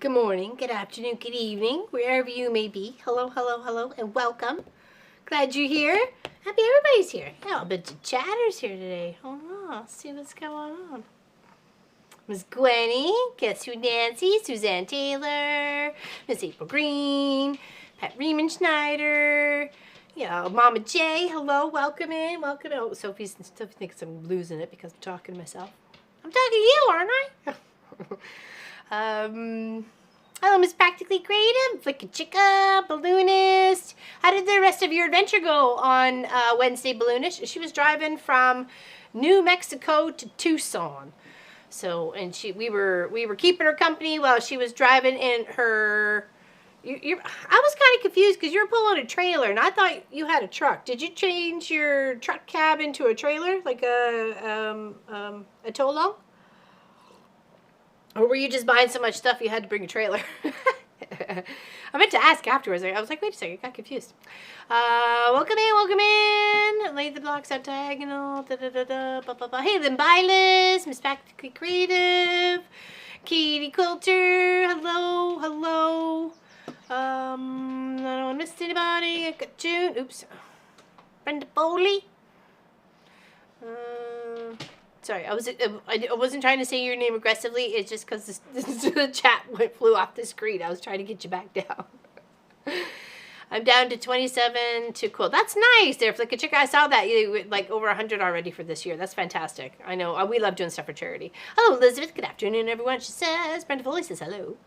good morning, good afternoon, good evening, wherever you may be. Hello, hello, hello, and welcome. Glad you're here. Happy everybody's here. Yeah, a bunch of chatters here today. Oh, no, let's see what's going on. Miss Gwenny, Guess Who Nancy, Suzanne Taylor, Miss April Green, Pat Riemenschneider, yeah, Mama J, hello, welcome in, welcome in. Oh, Sophie thinks I'm losing it because I'm talking to myself. I'm talking to you, aren't I? Hello, Miss Practically Creative, Flicka Chicka, Balloonist. How did the rest of your adventure go on Wednesday, Balloonist? She was driving from New Mexico to Tucson. So, and we were keeping her company while she was driving in her. I was kind of confused because you were pulling a trailer, and I thought you had a truck. Did you change your truck cab into a trailer, like a tow-along? Or were you just buying so much stuff you had to bring a trailer? I meant to ask afterwards. I was like, wait a second, I got confused. Welcome in, welcome in. Lay the blocks out diagonal. Da, da, da, da, ba, ba, ba. Hey, then bye, Liz. Miss Practically Creative. Katie Quilter. Hello, hello. I don't want to miss anybody. I got June. Oops. Brenda Foley. Sorry, I wasn't trying to say your name aggressively. It's just because the chat flew off the screen. I was trying to get you back down. I'm down to 27 to quilt. That's nice there, Flicka Chick. I saw that. You like over 100 already for this year. That's fantastic. I know. We love doing stuff for charity. Hello, Elizabeth. Good afternoon, everyone. She says. Brenda Foley says hello.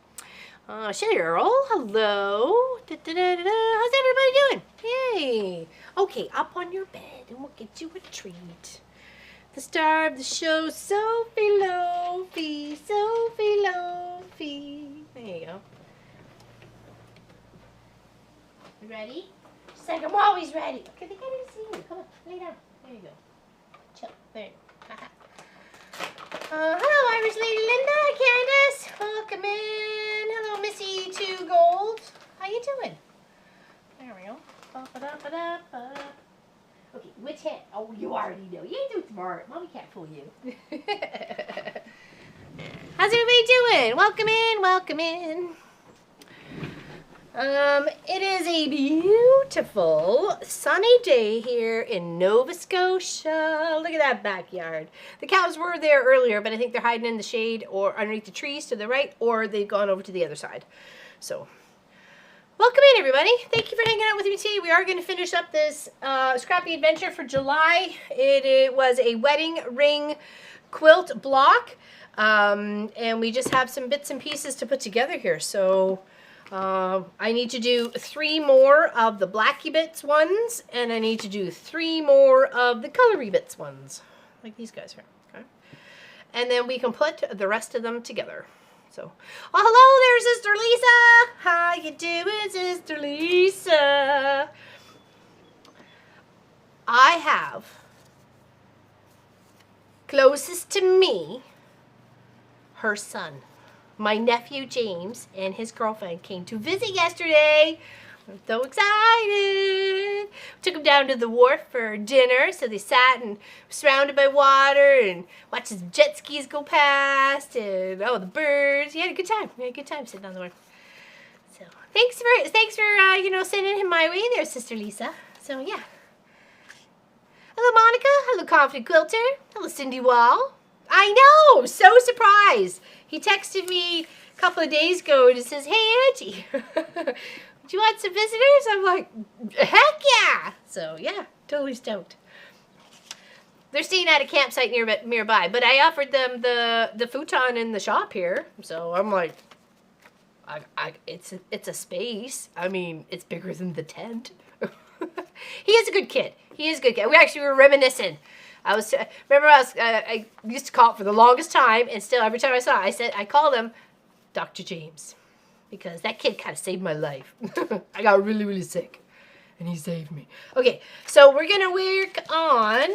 Cheryl, hello. Da, da, da, da, da. How's everybody doing? Yay. Okay, up on your bed, and we'll get you a treat. The star of the show, Sophie Lofi, Sophie Lofi. There you go. You ready? She's like, I'm always ready. Okay, they can't even see you. Come on, lay down. There you go. Chill. There you go. Hello, Irish Lady Linda, Candace. Welcome in. Hello, Missy 2 Gold. How you doing? There we go. Ba-ba-da-ba-da-ba. Okay, which hand? Oh, you already know. You ain't too smart. Mommy can't fool you. How's everybody doing? Welcome in, welcome in. It is a beautiful sunny day here in Nova Scotia. Look at that backyard. The cows were there earlier, but I think they're hiding in the shade or underneath the trees to the right, or they've gone over to the other side. So, welcome in, everybody. Thank you for hanging out with me today. We are going to finish up this Scrappy adventure for July. It was a wedding ring quilt block, and we just have some bits and pieces to put together here. So I need to do 3 more of the Blacky Bits ones, and I need to do 3 more of the Colory Bits ones, like these guys here. Okay, and then we can put the rest of them together. So, oh, hello there, Sister Lisa. How you doing, Sister Lisa? I have, closest to me, her son. My nephew, James, and his girlfriend came to visit yesterday. I'm so excited. Took them down to the wharf for dinner, so they sat and surrounded by water and watched the jet skis go past and the birds. He had a good time. We had a good time sitting on the wharf. So thanks for sending him my way there, Sister Lisa. So yeah. Hello, Monica. Hello, Confident Quilter. Hello, Cindy Wall. I know, so surprised. He texted me a couple of days ago and he says, "Hey, Auntie, do you want some visitors?" I'm like, heck yeah. So yeah, totally stoked. They're staying at a campsite nearby, but I offered them the futon in the shop here. So I'm like, it's a space. I mean, it's bigger than the tent. He is a good kid. He is a good kid. We actually were reminiscing. I used to call it for the longest time, and still every time I saw it, I called him Dr. James, because that kid kind of saved my life. I got really, really sick, and he saved me. Okay, so we're gonna work on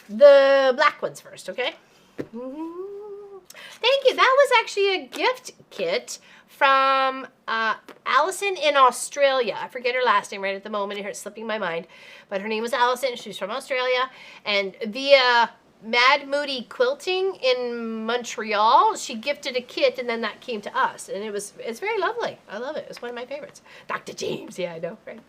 the black ones first, okay? Thank you. That was actually a gift kit from Allison in Australia. I forget her last name right at the moment. It's slipping my mind. But her name was Allison. She's from Australia. And via Mad Moody Quilting in Montreal. She gifted a kit, and then that came to us, and it's very lovely. I love it. It's one of my favorites. Dr. James, yeah, I know, right?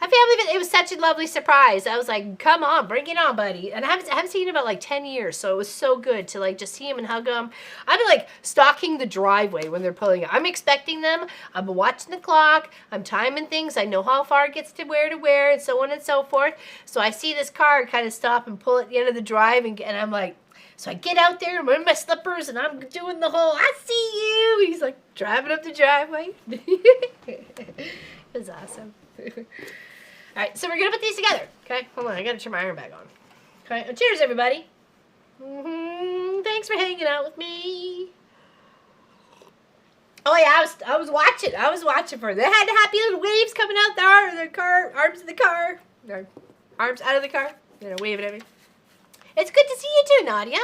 I can't believe it. It was such a lovely surprise. I was like, come on, bring it on, buddy. And I haven't seen him in about like 10 years, so it was so good to like just see him and hug him. I've been like stalking the driveway when they're pulling it. I'm expecting them. I'm watching the clock. I'm timing things. I know how far it gets to where, and so on and so forth. So I see this car kind of stop and pull at the end of the drive, and I'm like, so I get out there, I'm in my slippers, and I'm doing the whole, I see you. And he's like driving up the driveway. It was awesome. All right, so we're going to put these together, okay? Hold on, I got to turn my iron bag on. Okay, well, cheers, everybody. Thanks for hanging out with me. Oh, yeah, I was watching for it. They had the happy little waves coming out the car, arms in the car, arms out of the car, waving at me. It's good to see you too, Nadia.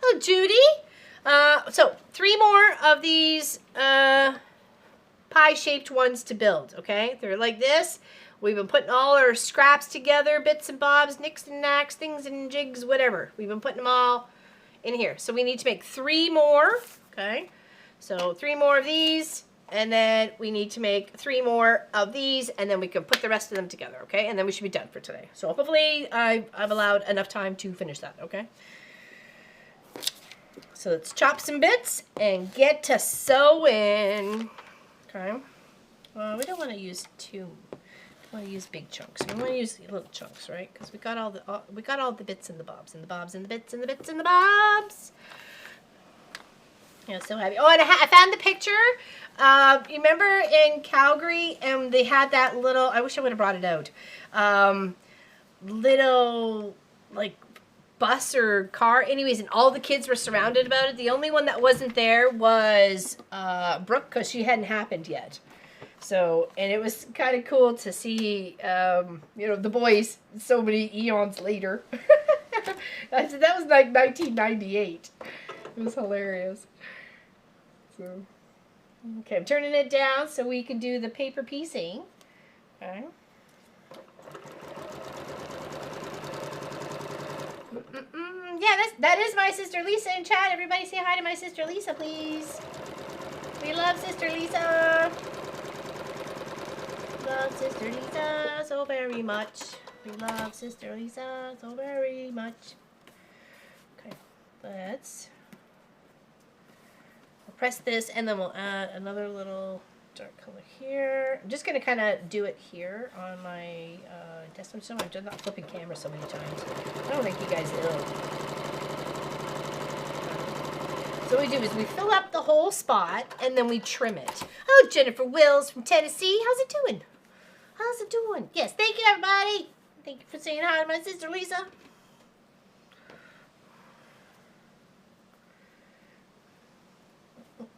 Hello, Judy. So 3 more of these pie-shaped ones to build, okay? They're like this. We've been putting all our scraps together, bits and bobs, nicks and knacks, things and jigs, whatever. We've been putting them all in here. So we need to make 3 more, okay? So 3 more of these, and then we need to make 3 more of these, and then we can put the rest of them together, okay? And then we should be done for today. So hopefully I've allowed enough time to finish that, okay? So let's chop some bits and get to sewing, okay? We don't want to use too. We want to use big chunks. We want to use little chunks, right? Because we got all the bits and the bobs and the bobs and the bits and the bits and the bobs. Yeah, so happy. Oh, and I found the picture. You remember in Calgary, and they had that little. I wish I would have brought it out. Little like bus or car. Anyways, and all the kids were surrounded about it. The only one that wasn't there was Brooke, because she hadn't happened yet. So, and it was kind of cool to see, the boys so many eons later. That was like 1998. It was hilarious. So, okay, I'm turning it down so we can do the paper piecing. Okay. Yeah, that is my sister Lisa in chat. Everybody say hi to my sister Lisa, please. We love Sister Lisa. Love Sister Lisa so very much. We love Sister Lisa so very much. Okay, we'll press this, and then we'll add another little dark color here. I'm just going to kind of do it here on my desk. I've done that flipping camera so many times. I don't make you guys ill. So what we do is we fill up the whole spot, and then we trim it. Oh, Jennifer Wills from Tennessee. How's it doing? How's it doing? Yes, thank you, everybody. Thank you for saying hi to my sister Lisa.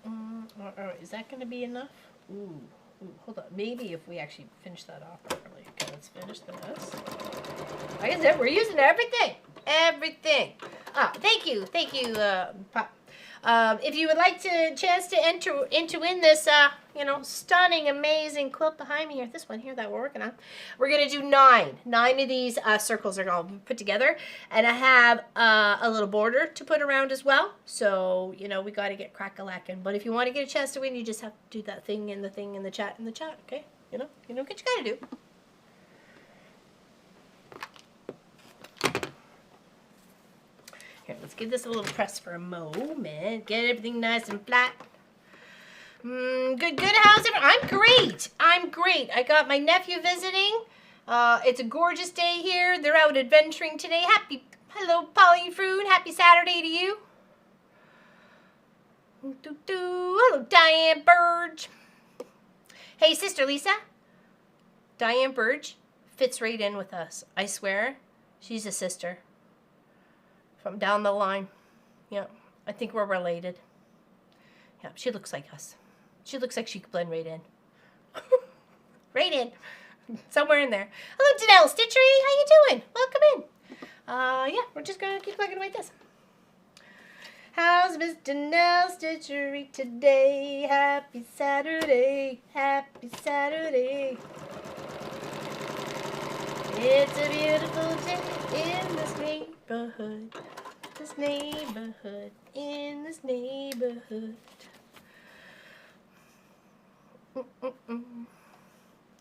All right, is that going to be enough? Ooh, hold on. Maybe if we actually finish that off properly. Okay, let's finish this. Like I said, we're using everything. Everything. Thank you, Pop. If you would like to chance to enter in this, stunning, amazing quilt behind me here, this one here that we're working on, we're going to do 9 of these circles are going to be put together, and I have a little border to put around as well, so, we got to get crack-a-lackin', but if you want to get a chance to win, you just have to do that thing in the chat, okay? You know what you got to do. Here, let's give this a little press for a moment. Get everything nice and flat. Good. How's it? I'm great. I got my nephew visiting. It's a gorgeous day here. They're out adventuring today. Hello, Pauline Froon. Happy Saturday to you. Hello, Diane Burge. Hey, Sister Lisa. Diane Burge fits right in with us. I swear, she's a sister. From down the line. Yeah, I think we're related. Yeah, she looks like us. She looks like she could blend right in. Right in. Somewhere in there. Hello, Danelle Stitchery. How you doing? Welcome in. Yeah, we're just going to keep plugging away at this. How's Miss Danelle Stitchery today? Happy Saturday. Happy Saturday. It's a beautiful day in this neighborhood. neighborhood. This neighborhood. In this neighborhood.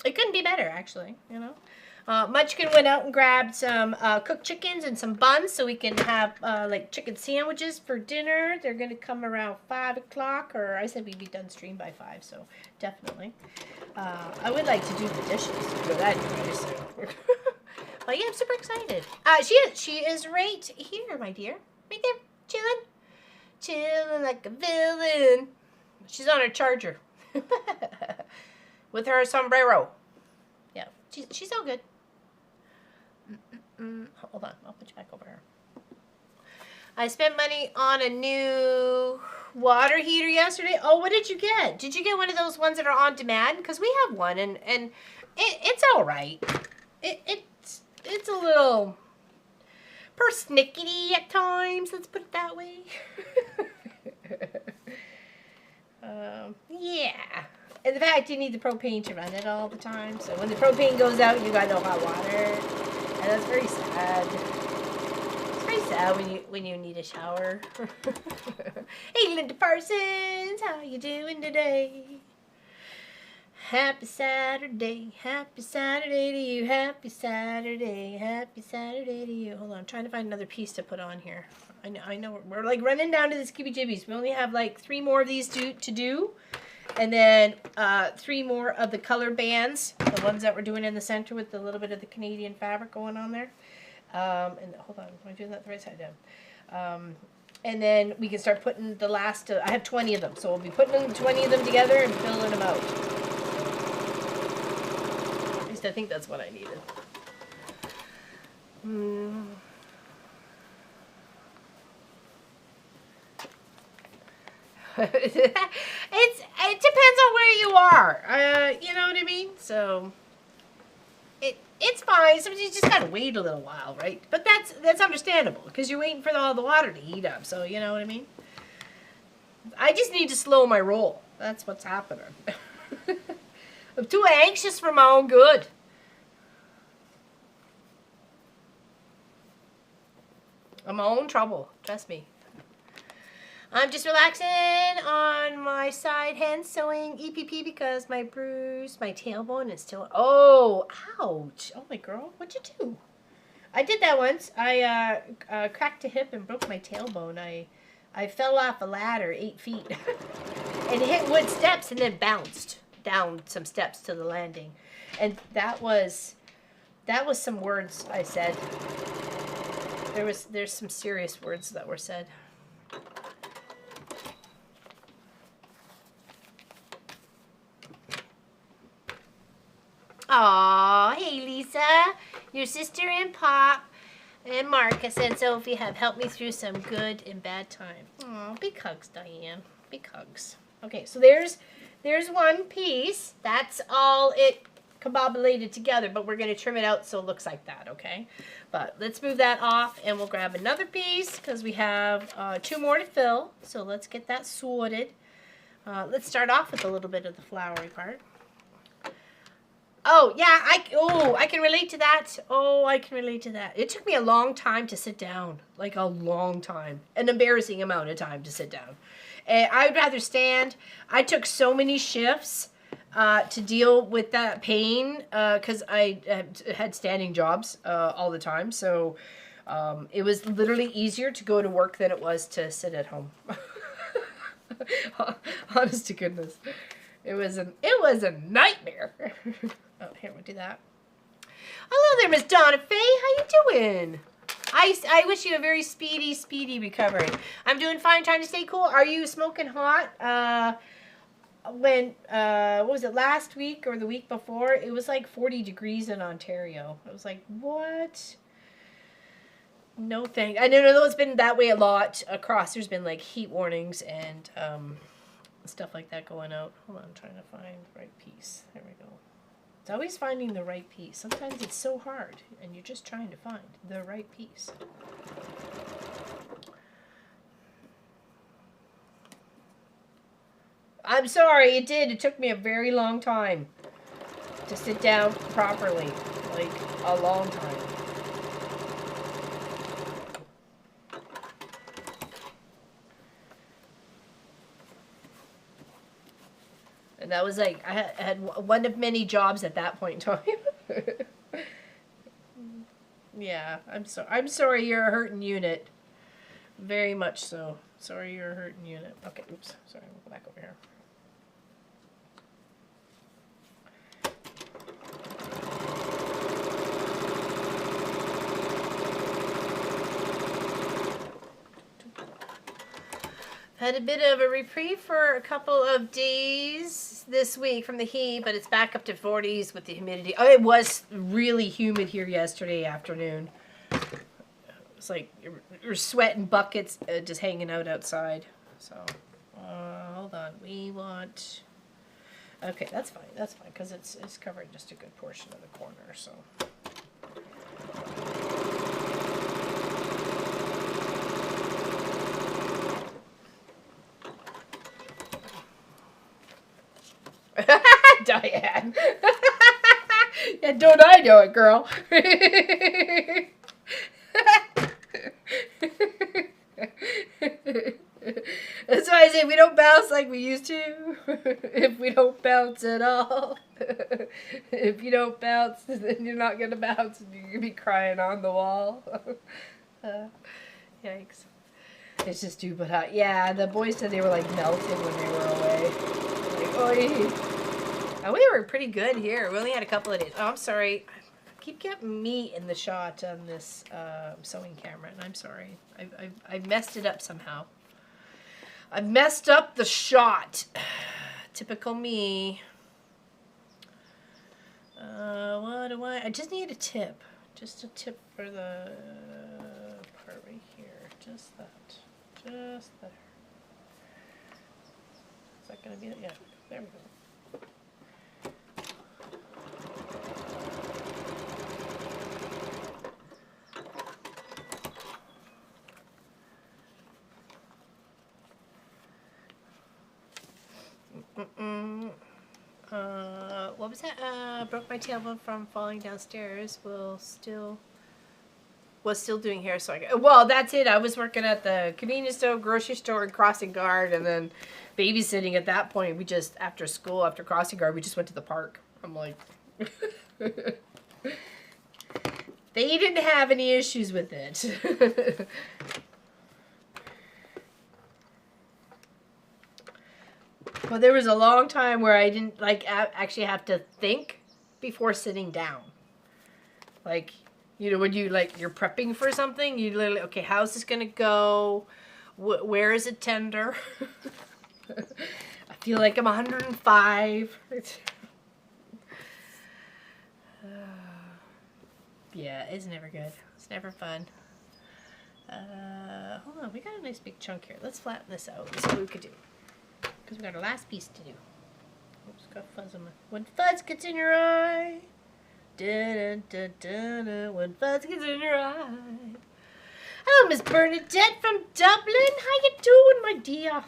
It couldn't be better, actually, you know. Munchkin went out and grabbed some cooked chickens and some buns so we can have like chicken sandwiches for dinner. They're going to come around 5 o'clock, or I said we'd be done stream by 5, so definitely. I would like to do the dishes. But anyways. But yeah, I'm super excited. She is right here, my dear. Right there, chilling. Chilling like a villain. She's on her charger. With her sombrero. Yeah, she's all good. Hold on, I'll put you back over here. I spent money on a new water heater yesterday. Oh, what did you get? Did you get one of those ones that are on demand? Because we have one, and it's all right. It's a little persnickety at times. Let's put it that way. Yeah. And the fact you need the propane to run it all the time. So when the propane goes out, you got no hot water. And that's very sad. It's very sad when you need a shower. Hey, Linda Parsons, how you doing today? Happy Saturday to you. Happy Saturday to you. Hold on, I'm trying to find another piece to put on here. I know we're like running down to the skibby jibbies. We only have like 3 more of these to do. And then 3 more of the color bands, the ones that we're doing in the center with a little bit of the Canadian fabric going on there. And hold on, am I doing that the right side down? And then we can start putting the last, I have 20 of them, so we'll be putting 20 of them together and filling them out. At least I think that's what I needed. It depends on where you are. You know what I mean? So it's fine. Sometimes you just gotta wait a little while, right? But that's understandable because you're waiting for all the water to heat up. So you know what I mean? I just need to slow my roll. That's what's happening. I'm too anxious for my own good. I'm my own trouble. Trust me. I'm just relaxing on my side hand sewing EPP because my tailbone is still... Oh, ouch. Oh, my girl. What'd you do? I did that once. I cracked a hip and broke my tailbone. I fell off a ladder 8 feet and hit wood steps and then bounced down some steps to the landing. And that was some words I said. There's some serious words that were said. Aw, hey Lisa, your sister and Pop and Marcus and Sophie have helped me through some good and bad times. Aw, big hugs, Diane. Big hugs. Okay, so there's one piece. That's all it combobulated together, but we're going to trim it out so it looks like that, okay? But let's move that off and we'll grab another piece because we have 2 more to fill. So let's get that sorted. Let's start off with a little bit of the flowery part. Oh, yeah, I can relate to that. Oh, I can relate to that. It took me a long time to sit down. Like a long time. An embarrassing amount of time to sit down. I would rather stand. I took so many shifts to deal with that pain because I had standing jobs all the time. So it was literally easier to go to work than it was to sit at home. Honest to goodness. It was a nightmare. Oh, here, we'll do that. Hello there, Miss Donna Faye. How you doing? I wish you a very speedy recovery. I'm doing fine, trying to stay cool. Are you smoking hot? What was it, last week or the week before? It was like 40 degrees in Ontario. I was like, what? No thanks. I know it's been that way a lot across. There's been like heat warnings and stuff like that going out. Hold on, I'm trying to find the right piece. There we go. It's always finding the right piece. Sometimes it's so hard, and you're just trying to find the right piece. I'm sorry, it did. It took me a very long time to sit down properly. Like, a long time. That was like, I had one of many jobs at that point in time. Yeah, I'm sorry you're a hurting unit. Very much so. Sorry you're a hurting unit. Okay, oops. Sorry, we'll go back over here. Had a bit of a reprieve for a couple of days this week from the heat, but it's back up to 40s with the humidity. Oh, it was really humid here yesterday afternoon. It's like you're sweating buckets just hanging out outside. So, hold on. We want... Okay, that's fine. That's fine, because it's covering just a good portion of the corner, so... Diane. Yeah, don't I know it, girl? That's why I say we don't bounce like we used to. If we don't bounce at all. If you don't bounce, then you're not going to bounce and you're going to be crying on the wall. Yikes. It's just too hot. Yeah, the boys said they were like melting when they were away. Like, oi. Oh, we were pretty good here. We only had a couple of days. Oh, I'm sorry. I keep getting me in the shot on this sewing camera, and I'm sorry. I've messed it up somehow. I've messed up the shot. Typical me. What do I just need a tip. Just a tip for the part right here. Just that. Just there. Is that going to be it? Yeah. There we go. What was that? Broke my tailbone from falling downstairs. Was still doing hair, so well, that's it. I was working at the convenience store, grocery store, and crossing guard, and then babysitting at that point. We just, after school, after crossing guard, we just went to the park. I'm like... They didn't have any issues with it. Well, there was a long time where I didn't actually have to think before sitting down. Like, you know, when you you're prepping for something, you literally, okay, how's this gonna go? Where is it tender? I feel like I'm 105. Yeah, it's never good. It's never fun. Hold on, we got a nice big chunk here. Let's flatten this out. Let's see what we could do. Because we got our last piece to do. Oops, got fuzz on my... When fuzz gets in your eye. Da, da, da, da, when fuzz gets in your eye. Hello, Miss Bernadette from Dublin. How you doing, my dear?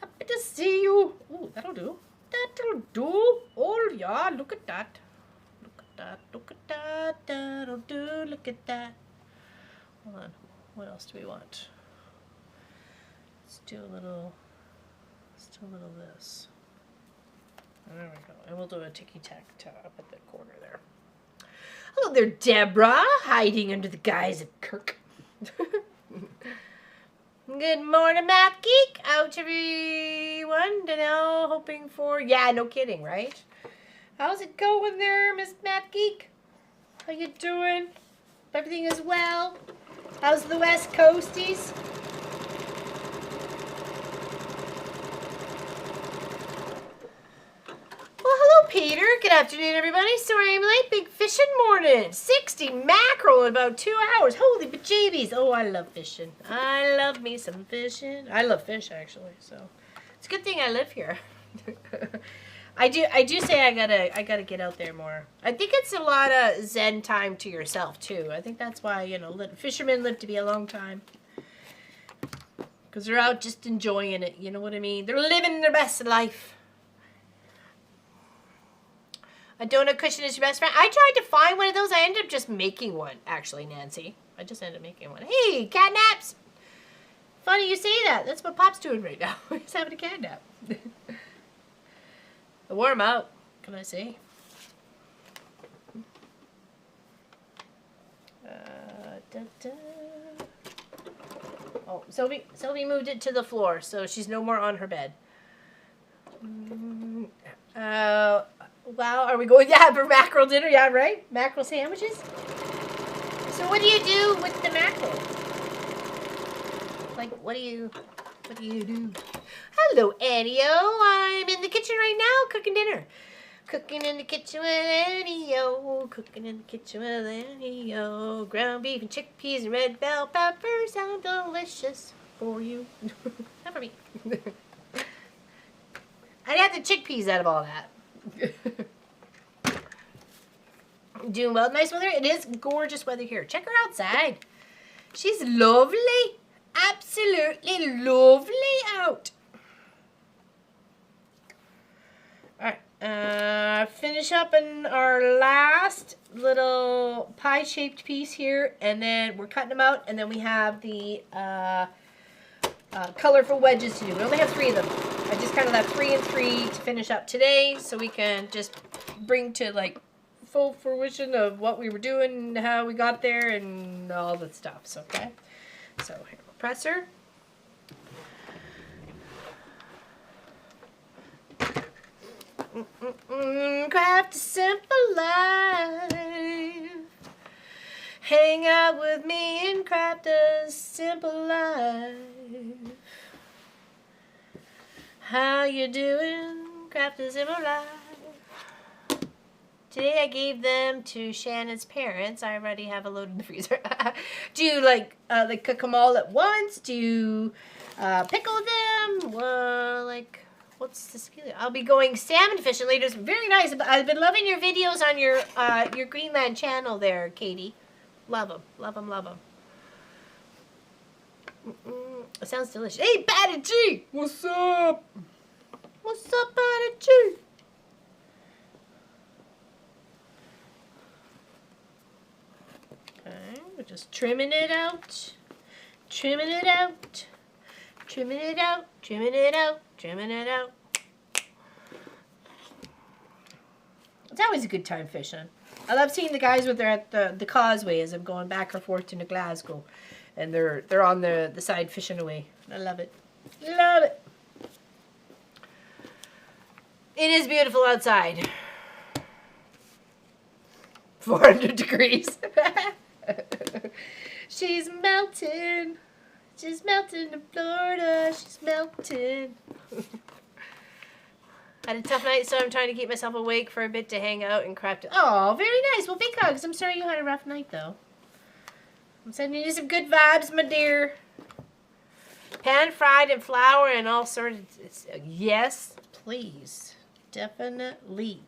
Happy to see you. Ooh, that'll do. That'll do. Oh, yeah, look at that. Look at that. Look at that. That'll do. Look at that. Hold on. What else do we want? Let's do a little this. There we go. And we'll do a ticky-tack-toe up at the corner there. Hello there, Deborah, hiding under the guise of Kirk. Good morning, Math Geek. Out everyone. Danelle, hoping for... Yeah, no kidding, right? How's it going there, Miss Math Geek? How you doing? Everything is well? How's the West Coasties? Well, hello, Peter. Good afternoon, everybody. Sorry I'm late. Big fishing morning. 60 mackerel in about 2 hours. Holy bejeebies. Oh, I love fishing. I love me some fishing. I love fish, actually. So it's a good thing I live here. I do say I gotta get out there more. I think it's a lot of zen time to yourself, too. I think that's why, you know, fishermen live to be a long time. Because they're out just enjoying it. You know what I mean? They're living their best life. A donut cushion is your best friend. I tried to find one of those. I ended up just making one, actually, Nancy. I just ended up making one. Hey, catnaps! Funny you say that. That's what Pop's doing right now. He's having a catnap. I wore them out. Can I say? Oh, Sylvie moved it to the floor, so she's no more on her bed. Wow, are we going? Yeah, for mackerel dinner. Yeah, right. Mackerel sandwiches. So what do you do with the mackerel? Like, what do you do? Hello, Annie-O. I'm in the kitchen right now cooking dinner. Cooking in the kitchen with Annie-O. Cooking in the kitchen with Annie-O. Ground beef and chickpeas and red bell peppers sound delicious for you. Not for me. I'd have the chickpeas out of all that. Doing well. Nice weather. It is gorgeous weather here. Check her outside. She's lovely. Absolutely lovely out. Alright. Finish up in our last little pie-shaped piece here. And then we're cutting them out. And then we have the colorful wedges to do. We only have 3 of them. I just kind of left 3 and 3 to finish up today. So we can just bring to like full fruition of what we were doing, how we got there, and all the stuff. So, okay. So here, presser. Craft a simple life. Hang out with me and craft a simple life. How you doing? Craft a simple life. Today I gave them to Shannon's parents. I already have a load in the freezer. Do you like cook them all at once? Do you pickle them? Well, like, what's the skill? I'll be going salmon fishing later. It's very nice. I've been loving your videos on your Greenland channel there, Katie. Love them. Love them, love them. It sounds delicious. Hey, Patty G! What's up? What's up, Patty G? Okay, we're just trimming it out. Trimming it out. Trimming it out. Trimming it out. Trimming it out. It's always a good time fishing. I love seeing the guys when they're at the causeway as I'm going back or forth to Glasgow. And they're on the side fishing away. I love it. Love it. It is beautiful outside. 400 degrees. She's melting. She's melting in Florida. She's melting. Had a tough night, so I'm trying to keep myself awake for a bit to hang out and craft it. Oh, very nice. Well, big hugs. I'm sorry you had a rough night, though. I'm sending you some good vibes, my dear. Pan-fried and flour and all sorts of... Yes, please. Definitely.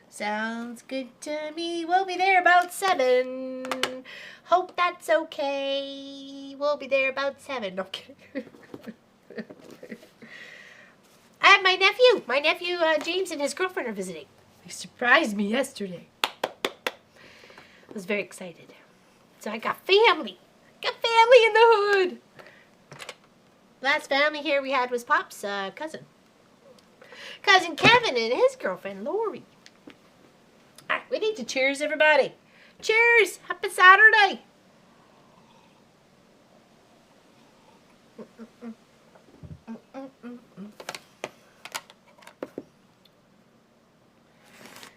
Sounds good to me. We'll be there about 7. Hope that's okay. We'll be there about 7. No, I'm kidding. I have my nephew. My nephew, James, and his girlfriend are visiting. They surprised me yesterday. I was very excited. So I got family. Got family in the hood. Last family here we had was Pop's cousin. Cousin Kevin and his girlfriend, Lori. All right, we need to cheers, everybody. Cheers. Happy Saturday.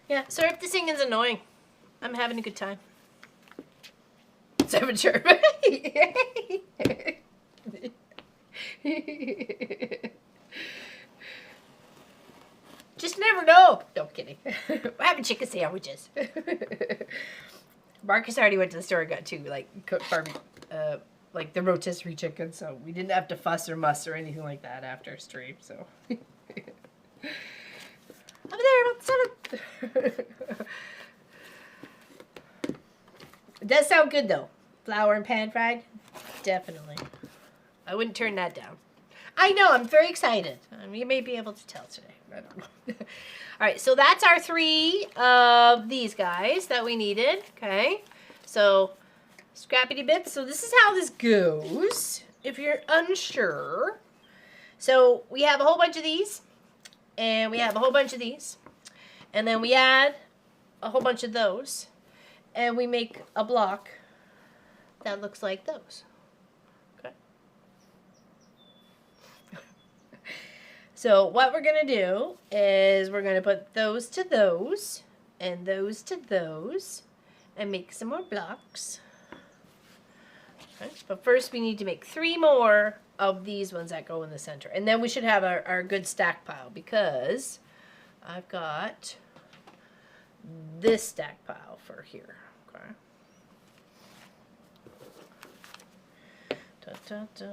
Yeah, sorry if the singing's annoying. I'm having a good time. So mature. Just never know. No, I'm kidding. We're having chicken sandwiches. Marcus already went to the store and got 2, like, cooked like the rotisserie chicken, so we didn't have to fuss or muss or anything like that after stream, so. I'm there about 7. It does sound good, though. Flour and pan-fried? Definitely. I wouldn't turn that down. I know, I'm very excited. You may be able to tell today. I don't know. All right, so that's our 3 of these guys that we needed, okay? So, scrappity bits. So this is how this goes, if you're unsure. So we have a whole bunch of these, and we have a whole bunch of these. And then we add a whole bunch of those, and we make a block that looks like those. Okay. So what we're going to do is we're going to put those to those, and those to those, and make some more blocks. Okay. But first we need to make 3 more of these ones that go in the center. And then we should have our good stack pile, because I've got this stack pile for here. Okay. Da, da, da.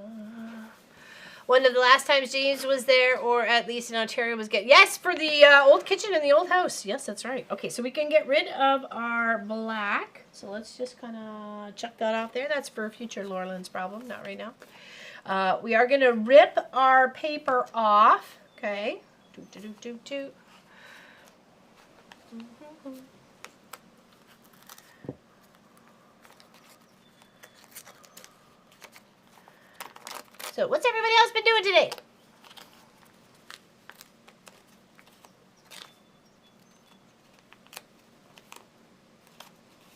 One of the last times James was there, or at least in Ontario, was yes, for the old kitchen in the old house. Yes, that's right. Okay, so we can get rid of our black. So let's just kind of chuck that off there. That's for future Laurelyn's problem, not right now. We are going to rip our paper off. Okay. So what's everybody else been doing today?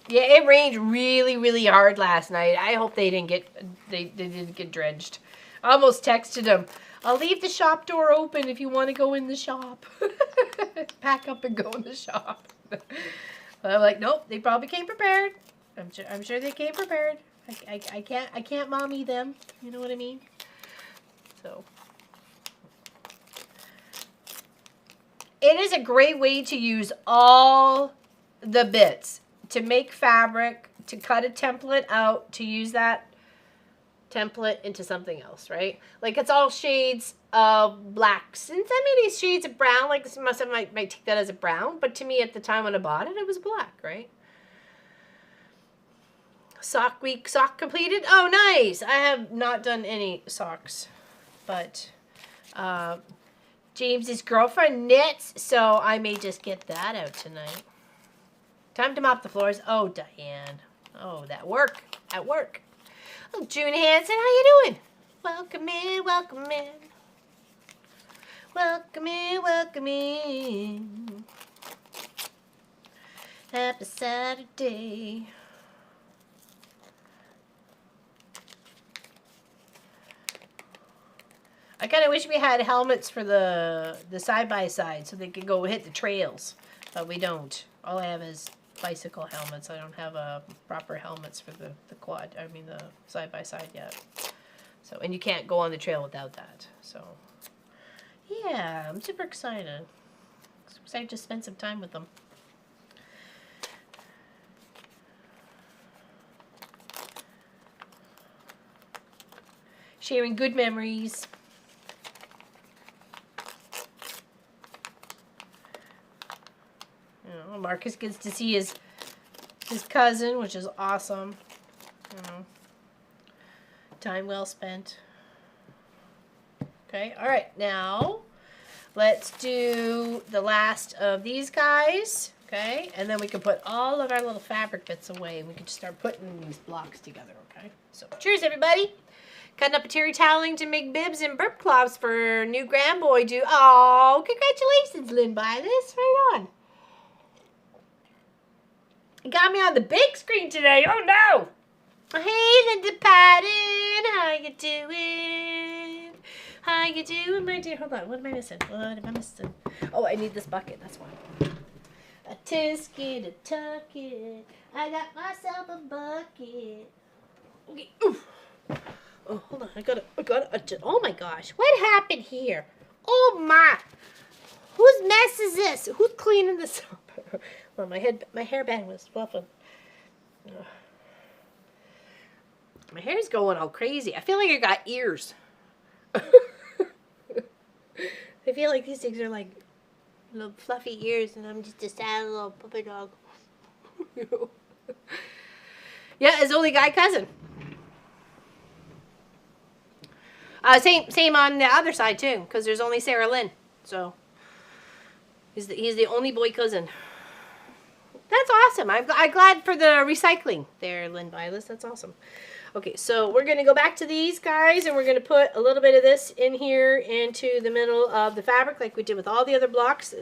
Yeah, it rained really, really hard last night. I hope they didn't get drenched. I almost texted them, I'll leave the shop door open if you want to go in the shop. Pack up and go in the shop. But I'm like, nope, they probably came prepared. I'm sure they came prepared. I can't mommy them. You know what I mean? So it is a great way to use all the bits to make fabric, to cut a template out, to use that template into something else, right? Like it's all shades of blacks and some of these shades of brown. Like some of them might take that as a brown, but to me at the time when I bought it, it was black, right? Sock week, sock completed. Oh, nice. I have not done any socks, but James's girlfriend knits, so I may just get that out tonight. Time to mop the floors. Oh, Diane. Oh, that work. At work. Oh, June Hansen, how you doing? Welcome in, welcome in. Welcome in, welcome in. Happy Saturday. I kind of wish we had helmets for the side-by-side so they could go hit the trails, but we don't. All I have is bicycle helmets. I don't have proper helmets for the quad. I mean the side-by-side yet. So, and you can't go on the trail without that. So, yeah, I'm super excited. So excited to spend some time with them. Sharing good memories. You know, Marcus gets to see his cousin, which is awesome. You know, time well spent. Okay, all right, now let's do the last of these guys. Okay, and then we can put all of our little fabric bits away, and we can just start putting these blocks together. Okay, so cheers, everybody. Cutting up a terry toweling to make bibs and burp cloths for new grandboy do. Oh, congratulations, Lynn Bylis. Right on. You got me on the big screen today. Oh, no. Hey, Linda Patton. How you doing? How you doing, my dear? Hold on. What am I missing? What am I missing? Oh, I need this bucket. That's why. A tisket, a tucket. I got myself a bucket. Okay. Oof. Oh, hold on. I got it. Oh, my gosh. What happened here? Oh, my. Whose mess is this? Who's cleaning this up? Well, my hairband was fluffing. Ugh. My hair's going all crazy. I feel like I got ears. I feel like these things are like little fluffy ears, and I'm just a sad little puppy dog. Yeah, his only guy cousin. Same on the other side too, because there's only Sarah Lynn. So he's the only boy cousin. That's awesome. I'm glad for the recycling there, Lynn Bylis. That's awesome. Okay, so we're going to go back to these guys, and we're going to put a little bit of this in here into the middle of the fabric like we did with all the other blocks.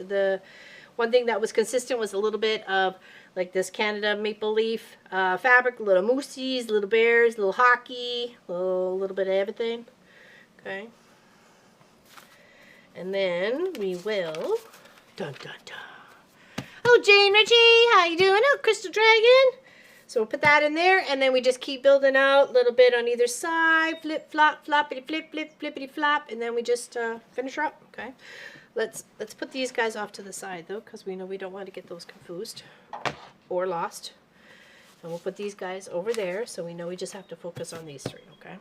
One thing that was consistent was a little bit of like this Canada maple leaf fabric, little moosies, little bears, little hockey, a little bit of everything. Okay. And then we will, dun dun dun. Oh, Jane Ritchie, how you doing? Oh, Crystal Dragon. So we'll put that in there, and then we just keep building out a little bit on either side. Flip, flop, floppity, flip, flip, flippity, flop, and then we just finish her up. Okay. Let's put these guys off to the side though, because we know we don't want to get those confused or lost. And we'll put these guys over there, so we know we just have to focus on these three. Okay.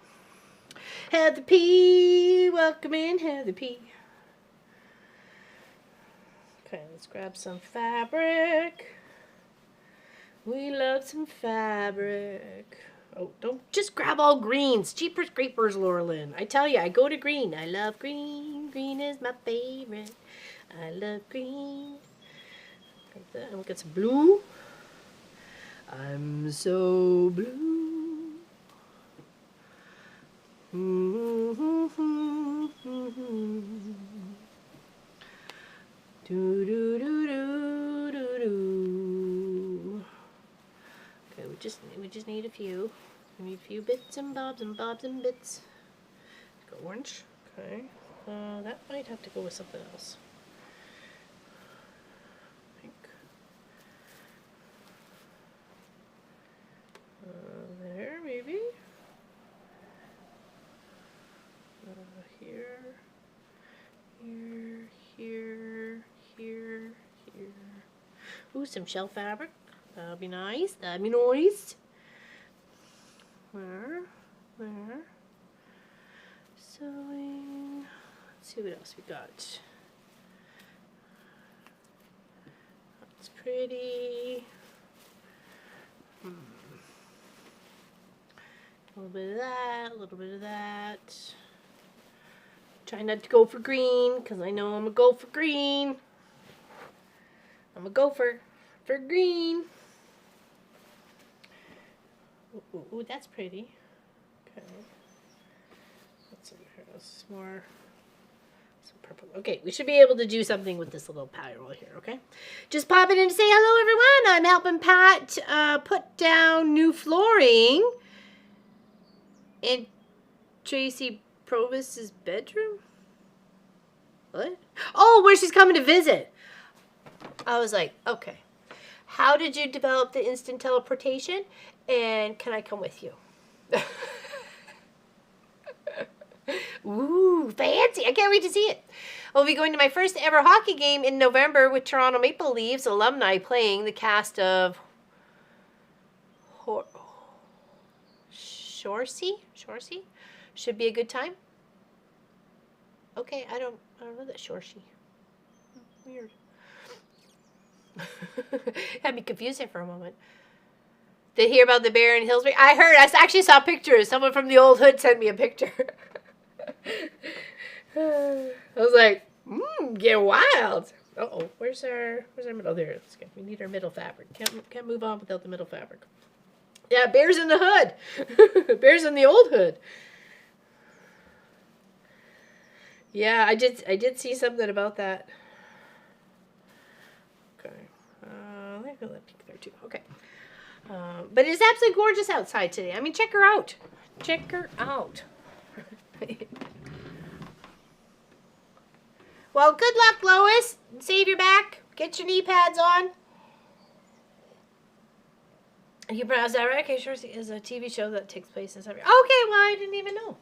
Heather P, welcome in, Heather P. Okay, let's grab some fabric. We love some fabric. Oh, don't just grab all greens. Jeepers creepers, Laura Lynn. I tell you, I go to green. I love green. Green is my favorite. I love green. Like that. And we'll get some blue. I'm so blue. Do do do do do do. Okay, we just need a few. We need a few bits and bobs and bits. Go orange. Okay. That might have to go with something else. I think. There maybe. Here. Here. Here. Here. Here. Ooh, some shell fabric. That'll be nice. That'll be nice. There. Sewing. Let's see what else we got. That's pretty. A little bit of that. A little bit of that. Try not to go for green, because I know I'm a go for green. I'm a gopher for green. Ooh, that's pretty. Okay. Let's see here. This more some purple. Okay, we should be able to do something with this little pile here, okay? Just pop it in to say hello, everyone. I'm helping Pat put down new flooring in Tracy Provost's bedroom. What? Oh, where she's coming to visit. I was like, okay. How did you develop the instant teleportation? And can I come with you? Ooh, fancy. I can't wait to see it. I'll be going to my first ever hockey game in November with Toronto Maple Leafs alumni playing the cast of Shorsey? Should be a good time. Okay, I don't know that Shorsey. Weird. Had me confused there for a moment. Did you hear about the bear in Hillsbury? I heard. I actually saw pictures. Someone from the old hood sent me a picture. I was like, get wild. Uh-oh, where's our middle? There it is. We need our middle fabric. Can't move on without the middle fabric. Yeah, bears in the hood. Bears in the old hood. Yeah, I did see something about that. Okay. Let me go that pink there too. Okay. But it's absolutely gorgeous outside today. I mean, check her out. Check her out. Well, good luck, Lois. Save your back. Get your knee pads on. You pronounced that right? Okay, sure. Is a TV show that takes place in Summer. Okay, well, I didn't even know.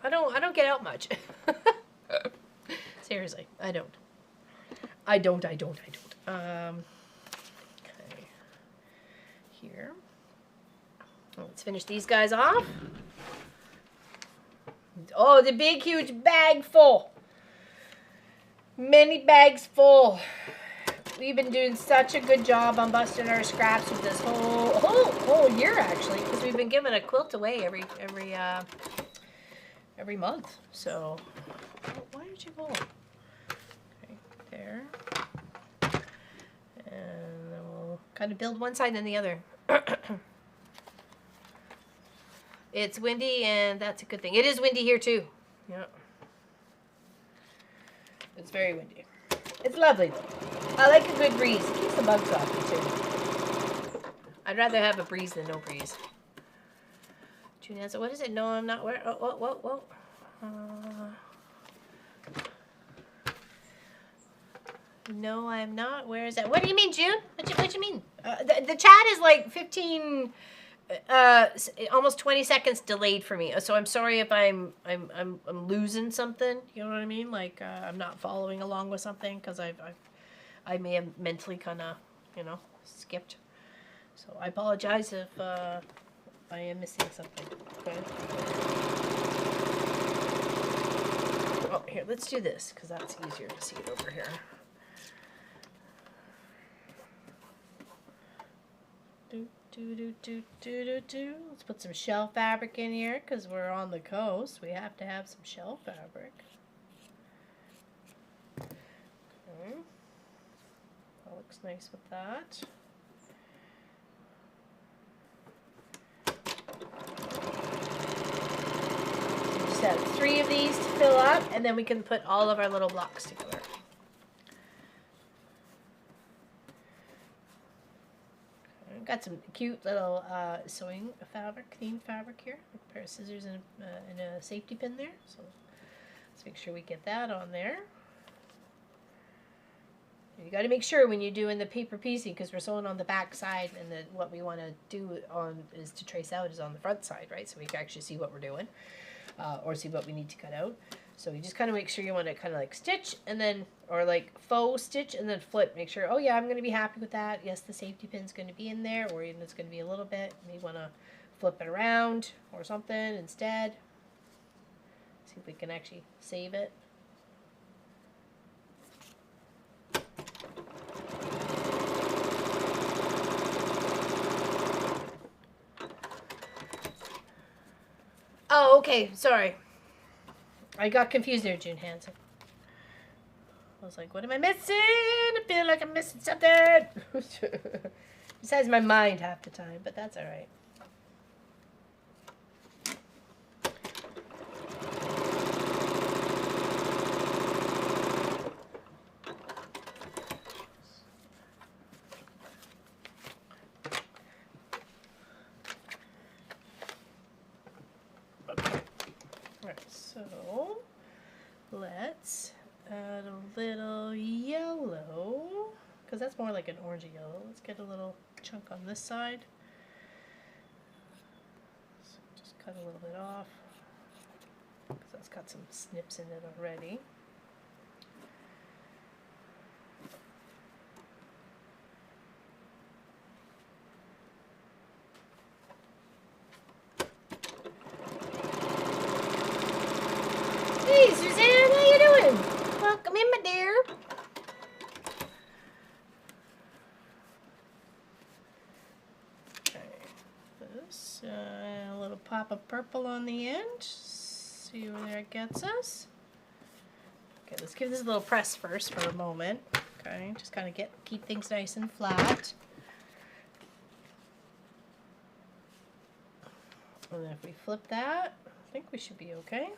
I don't get out much. Seriously, I don't. Okay. Here. Let's finish these guys off. Oh, the big, huge bag full. Many bags full. We've been doing such a good job on busting our scraps with this whole year, actually, because we've been giving a quilt away every month. So, why did you go? Okay, there. And then we'll kind of build one side and then the other. It's windy, and that's a good thing. It is windy here, too. Yeah. It's very windy. It's lovely, though. I like a good breeze. It keeps the bugs off me too. I'd rather have a breeze than no breeze. June answer. What is it? No, I'm not wearing. Oh, whoa. No, I'm not. Where is that? What do you mean, June? What you mean? The chat is like 15, almost 20 seconds delayed for me. So I'm sorry if I'm losing something. You know what I mean? Like I'm not following along with something because I may have mentally kind of, skipped. So I apologize if I am missing something. Okay. Oh, here, let's do this because that's easier to see it over here. Let's put some shell fabric in here because we're on the coast. We have to have some shell fabric. Okay. That looks nice with that. We just have 3 of these to fill up, and then we can put all of our little blocks together. Got some cute little sewing fabric, theme fabric here. A pair of scissors and a safety pin there. So let's make sure we get that on there. You got to make sure when you're doing the paper piecing, because we're sewing on the back side, and what we want to do is to trace out is on the front side, right? So we can actually see what we're doing, or see what we need to cut out. So you just kind of make sure you want to kind of like stitch and then, or like faux stitch and then flip. Make sure, oh yeah, I'm going to be happy with that. Yes, the safety pin's going to be in there, or even it's going to be a little bit. You want to flip it around or something instead. See if we can actually save it. Oh, okay, sorry. I got confused there, June Hansen. I was like, what am I missing? I feel like I'm missing something. Besides my mind half the time, but that's all right. Okay. All right, so let's add a little yellow, because that's more like an orangey yellow. Let's get a little chunk on this side. So just cut a little bit off, because that's got some snips in it already. Hey, Suzanne, how you doing? Welcome in, my dear. Okay, this a little pop of purple on the end. See where that gets us. Okay, let's give this a little press first for a moment. Okay, just kind of keep things nice and flat. And then if we flip that, I think we should be okay.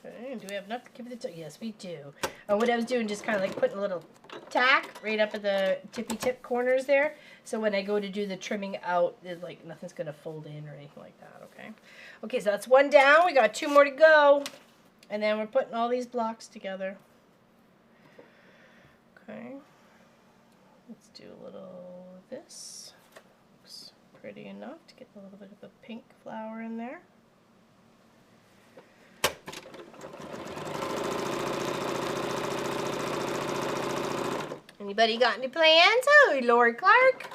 Okay, do we have enough to give it a yes, we do. What I was doing, just kind of like putting a little tack right up at the tippy tip corners there. So when I go to do the trimming out, like nothing's going to fold in or anything like that, okay? Okay, so that's one down. We got 2 more to go. And then we're putting all these blocks together. Okay. Let's do a little of this. Looks pretty enough to get a little bit of a pink flower in there. Anybody got any plans? Oh, Lori Clark.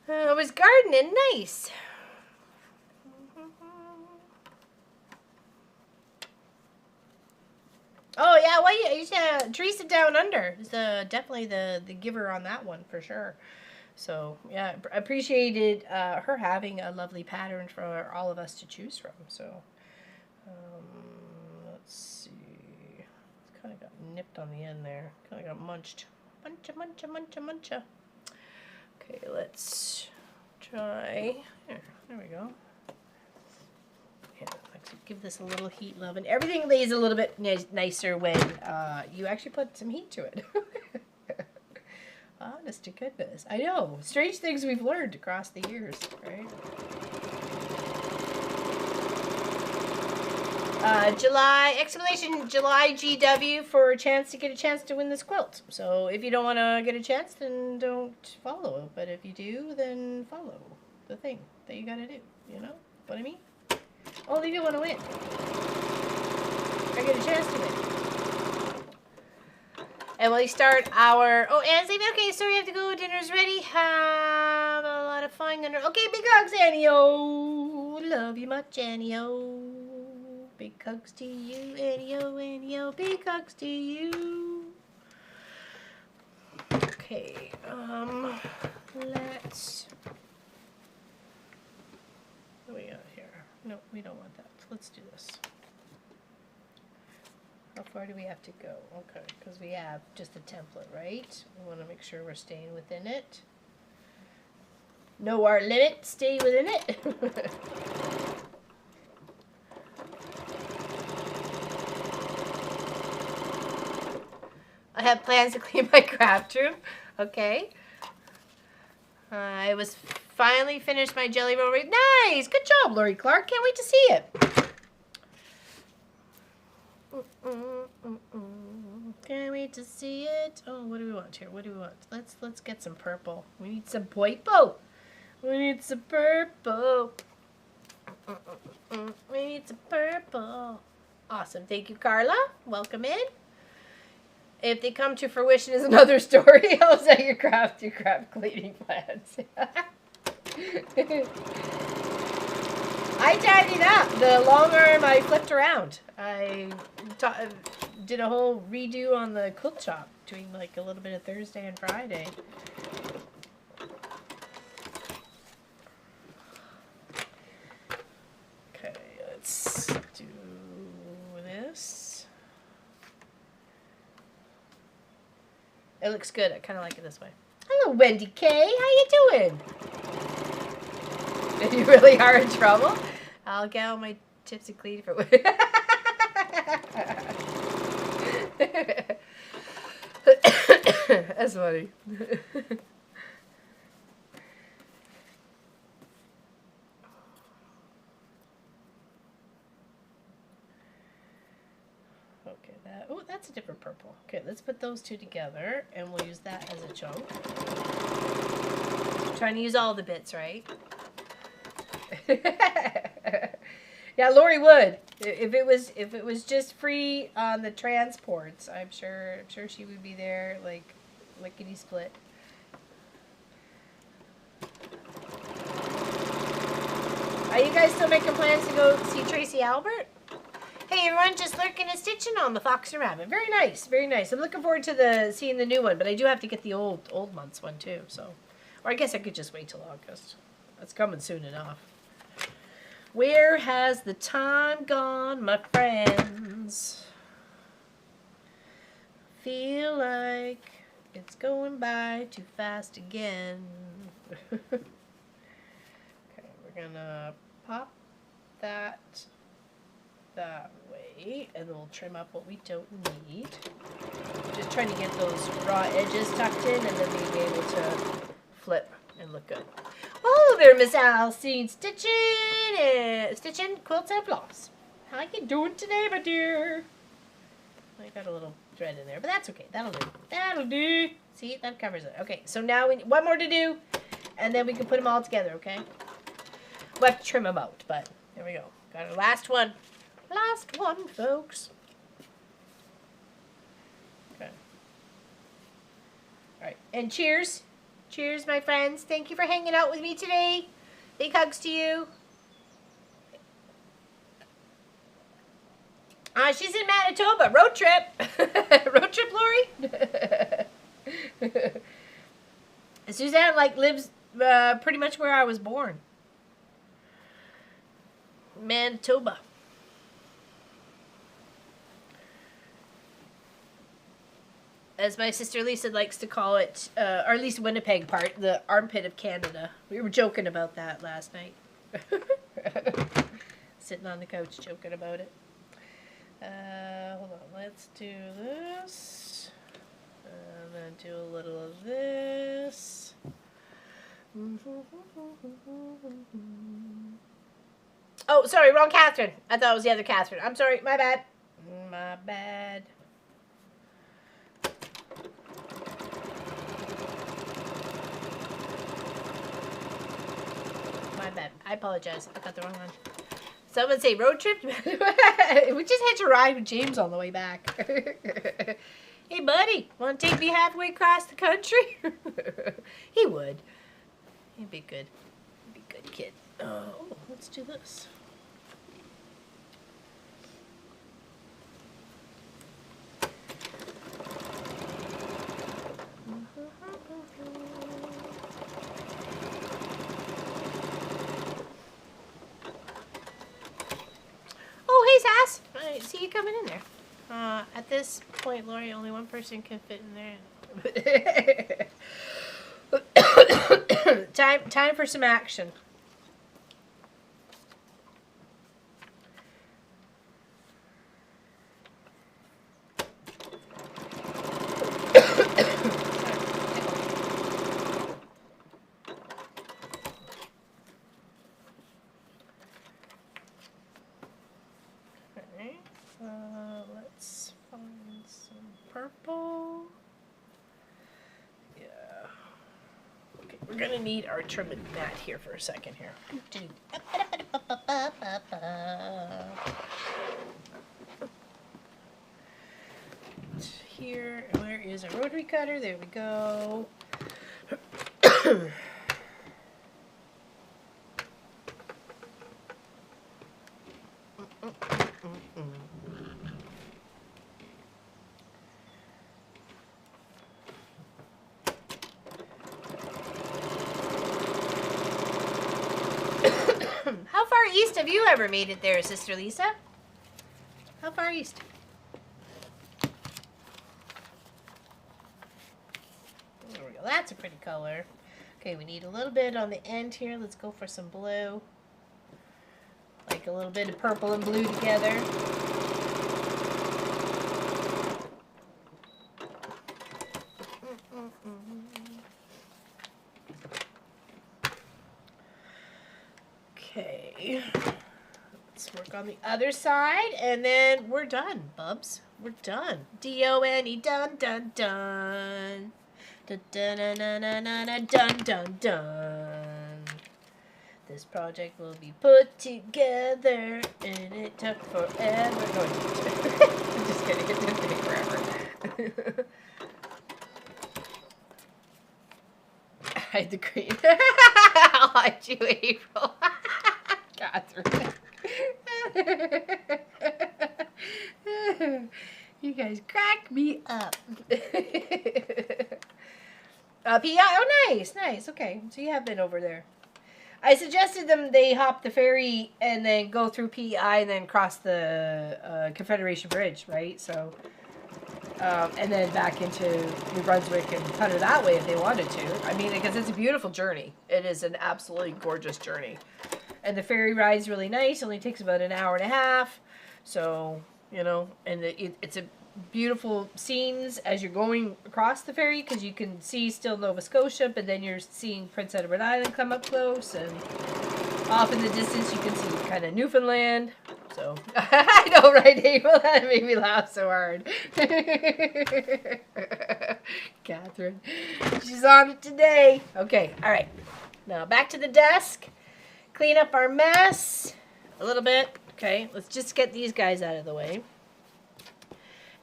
I was gardening. Nice. Oh yeah, well you should Teresa Down Under is definitely the giver on that one for sure. So yeah, appreciated her having a lovely pattern for all of us to choose from. So let's see, it's kind of got nipped on the end there. Kind of got munched, muncha. Okay, Okay, let's try. There we go. Yeah, let's give this a little heat, love, and everything lays a little bit nicer when you actually put some heat to it. Honest to goodness, I know. Strange things we've learned across the years, right? July, exclamation, July GW for a chance to get a chance to win this quilt. So if you don't want to get a chance, then don't follow. But if you do, then follow the thing that you got to do. You know what I mean? Only if you want to win. I get a chance to win. And we start our... Oh, Anne's leaving. Okay, so we have to go. Dinner's ready. Have a lot of fun. Okay, big hugs, Annie-O. Love you much, Annie-O. Big hugs to you, Annie-O, Annie-O. Big hugs to you. Okay, let's... What do we got here? No, we don't want that. Let's do this. How far do we have to go? Okay, because we have just a template, right? We want to make sure we're staying within it. Know our limit, stay within it. I have plans to clean my craft room. Okay. I was finally finished my jelly roll. Nice! Good job, Lori Clark. Can't wait to see it. Can't wait to see it. Oh, what do we want here? What do we want? Let's get some purple. We need some purple. We need some purple. We need some purple. Awesome. Thank you, Carla. Welcome in. If they come to fruition is another story. I'll say your craft cleaning plans. I tidied up. The long arm I flipped around. I did a whole redo on the quilt shop, doing like a little bit of Thursday and Friday. Okay, let's do this. It looks good. I kind of like it this way. Hello, Wendy K. How you doing? If you really are in trouble, I'll get all my tips and clean for That's funny. Okay, that's a different purple. Okay, let's put those two together, and we'll use that as a chunk. I'm trying to use all the bits, right? Yeah, Lori would. If it was just free on the transports, I'm sure she would be there like lickety split. Are you guys still making plans to go see Tracy Albert? Hey everyone, just lurking and stitching on the Fox and Rabbit. Very nice, very nice. I'm looking forward to seeing the new one, but I do have to get the old month's one too. So, or I guess I could just wait till August. That's coming soon enough. Where has the time gone, my friends? Feel like it's going by too fast again. Okay, we're gonna pop that way, and we'll trim up what we don't need. Just trying to get those raw edges tucked in, and then being able to flip and look good. Oh, there, Miss Alcine, stitching quilts and floss. How you doing today, my dear? I got a little thread in there, but that's okay. That'll do. That'll do. See, that covers it. Okay, so now we need one more to do, and then we can put them all together. Okay. We'll have to trim them out, but there we go. Got our last one. Last one, folks. Okay. All right, and cheers. Cheers, my friends. Thank you for hanging out with me today. Big hugs to you. She's in Manitoba. Road trip. Road trip, Lori? Suzanne, lives pretty much where I was born. Manitoba. as my sister Lisa likes to call it, or at least Winnipeg part, the armpit of Canada. We were joking about that last night. Sitting on the couch joking about it. Hold on, let's do this. And then do a little of this. Oh, sorry, wrong Catherine. I thought it was the other Catherine. I'm sorry, my bad. My bad. My bad. I apologize. I got the wrong one. Someone say road trip? We just hitched a ride with James on the way back. Hey, buddy, want to take me halfway across the country? He would. He'd be good. He'd be a good kid. Oh, let's do this. Oh, hey, Sass. I see you coming in there. At this point, Lori, only one person can fit in there. Time for some action. Let's find some purple. Yeah. Okay, we're gonna need our trim mat here for a second here. Here, where is our rotary cutter? There we go. How far east have you ever made it there, Sister Lisa? How far east? There we go. That's a pretty color. Okay, we need a little bit on the end here. Let's go for some blue. Like a little bit of purple and blue together. Okay, let's work on the other side, and then we're done, bubs. We're done. D-O-N-E, done, done, done. Dun, dun, dun, dun, dun, dun, dun, dun, dun. This project will be put together, and it took forever. No, I'm just kidding. It didn't take forever. Hide the green. I'll hide you, April. Catherine. You guys crack me up. PI. Oh, nice, nice. Okay, so you have been over there. I suggested them they hop the ferry and then go through PEI and then cross the Confederation Bridge, right? So, and then back into New Brunswick and cut her that way if they wanted to. I mean, because it's a beautiful journey. It is an absolutely gorgeous journey. And the ferry ride's really nice. It only takes about an hour and a half. So, you know, and it's a beautiful scenes as you're going across the ferry because you can see still Nova Scotia, but then you're seeing Prince Edward Island come up close, and off in the distance you can see kind of Newfoundland. So I know, right, April? That made me laugh so hard. Catherine, she's on it today. Okay, all right. Now back to the desk. Clean up our mess a little bit. Okay, let's just get these guys out of the way.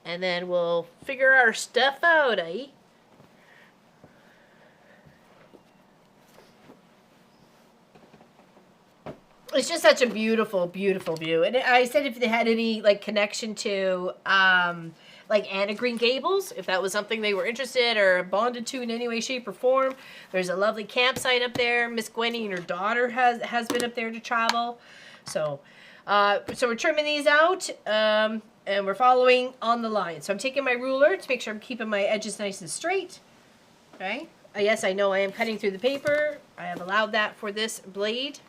And then we'll figure our stuff out, eh? It's just such a beautiful, beautiful view. And I said if they had any, like, connection to, like, Anne of Green Gables, if that was something they were interested or bonded to in any way, shape, or form. There's a lovely campsite up there. Miss Gwenny and her daughter has been up there to travel. So, So we're trimming these out, and we're following on the line. So I'm taking my ruler to make sure I'm keeping my edges nice and straight. Okay. Yes, I know I am cutting through the paper. I have allowed that for this blade.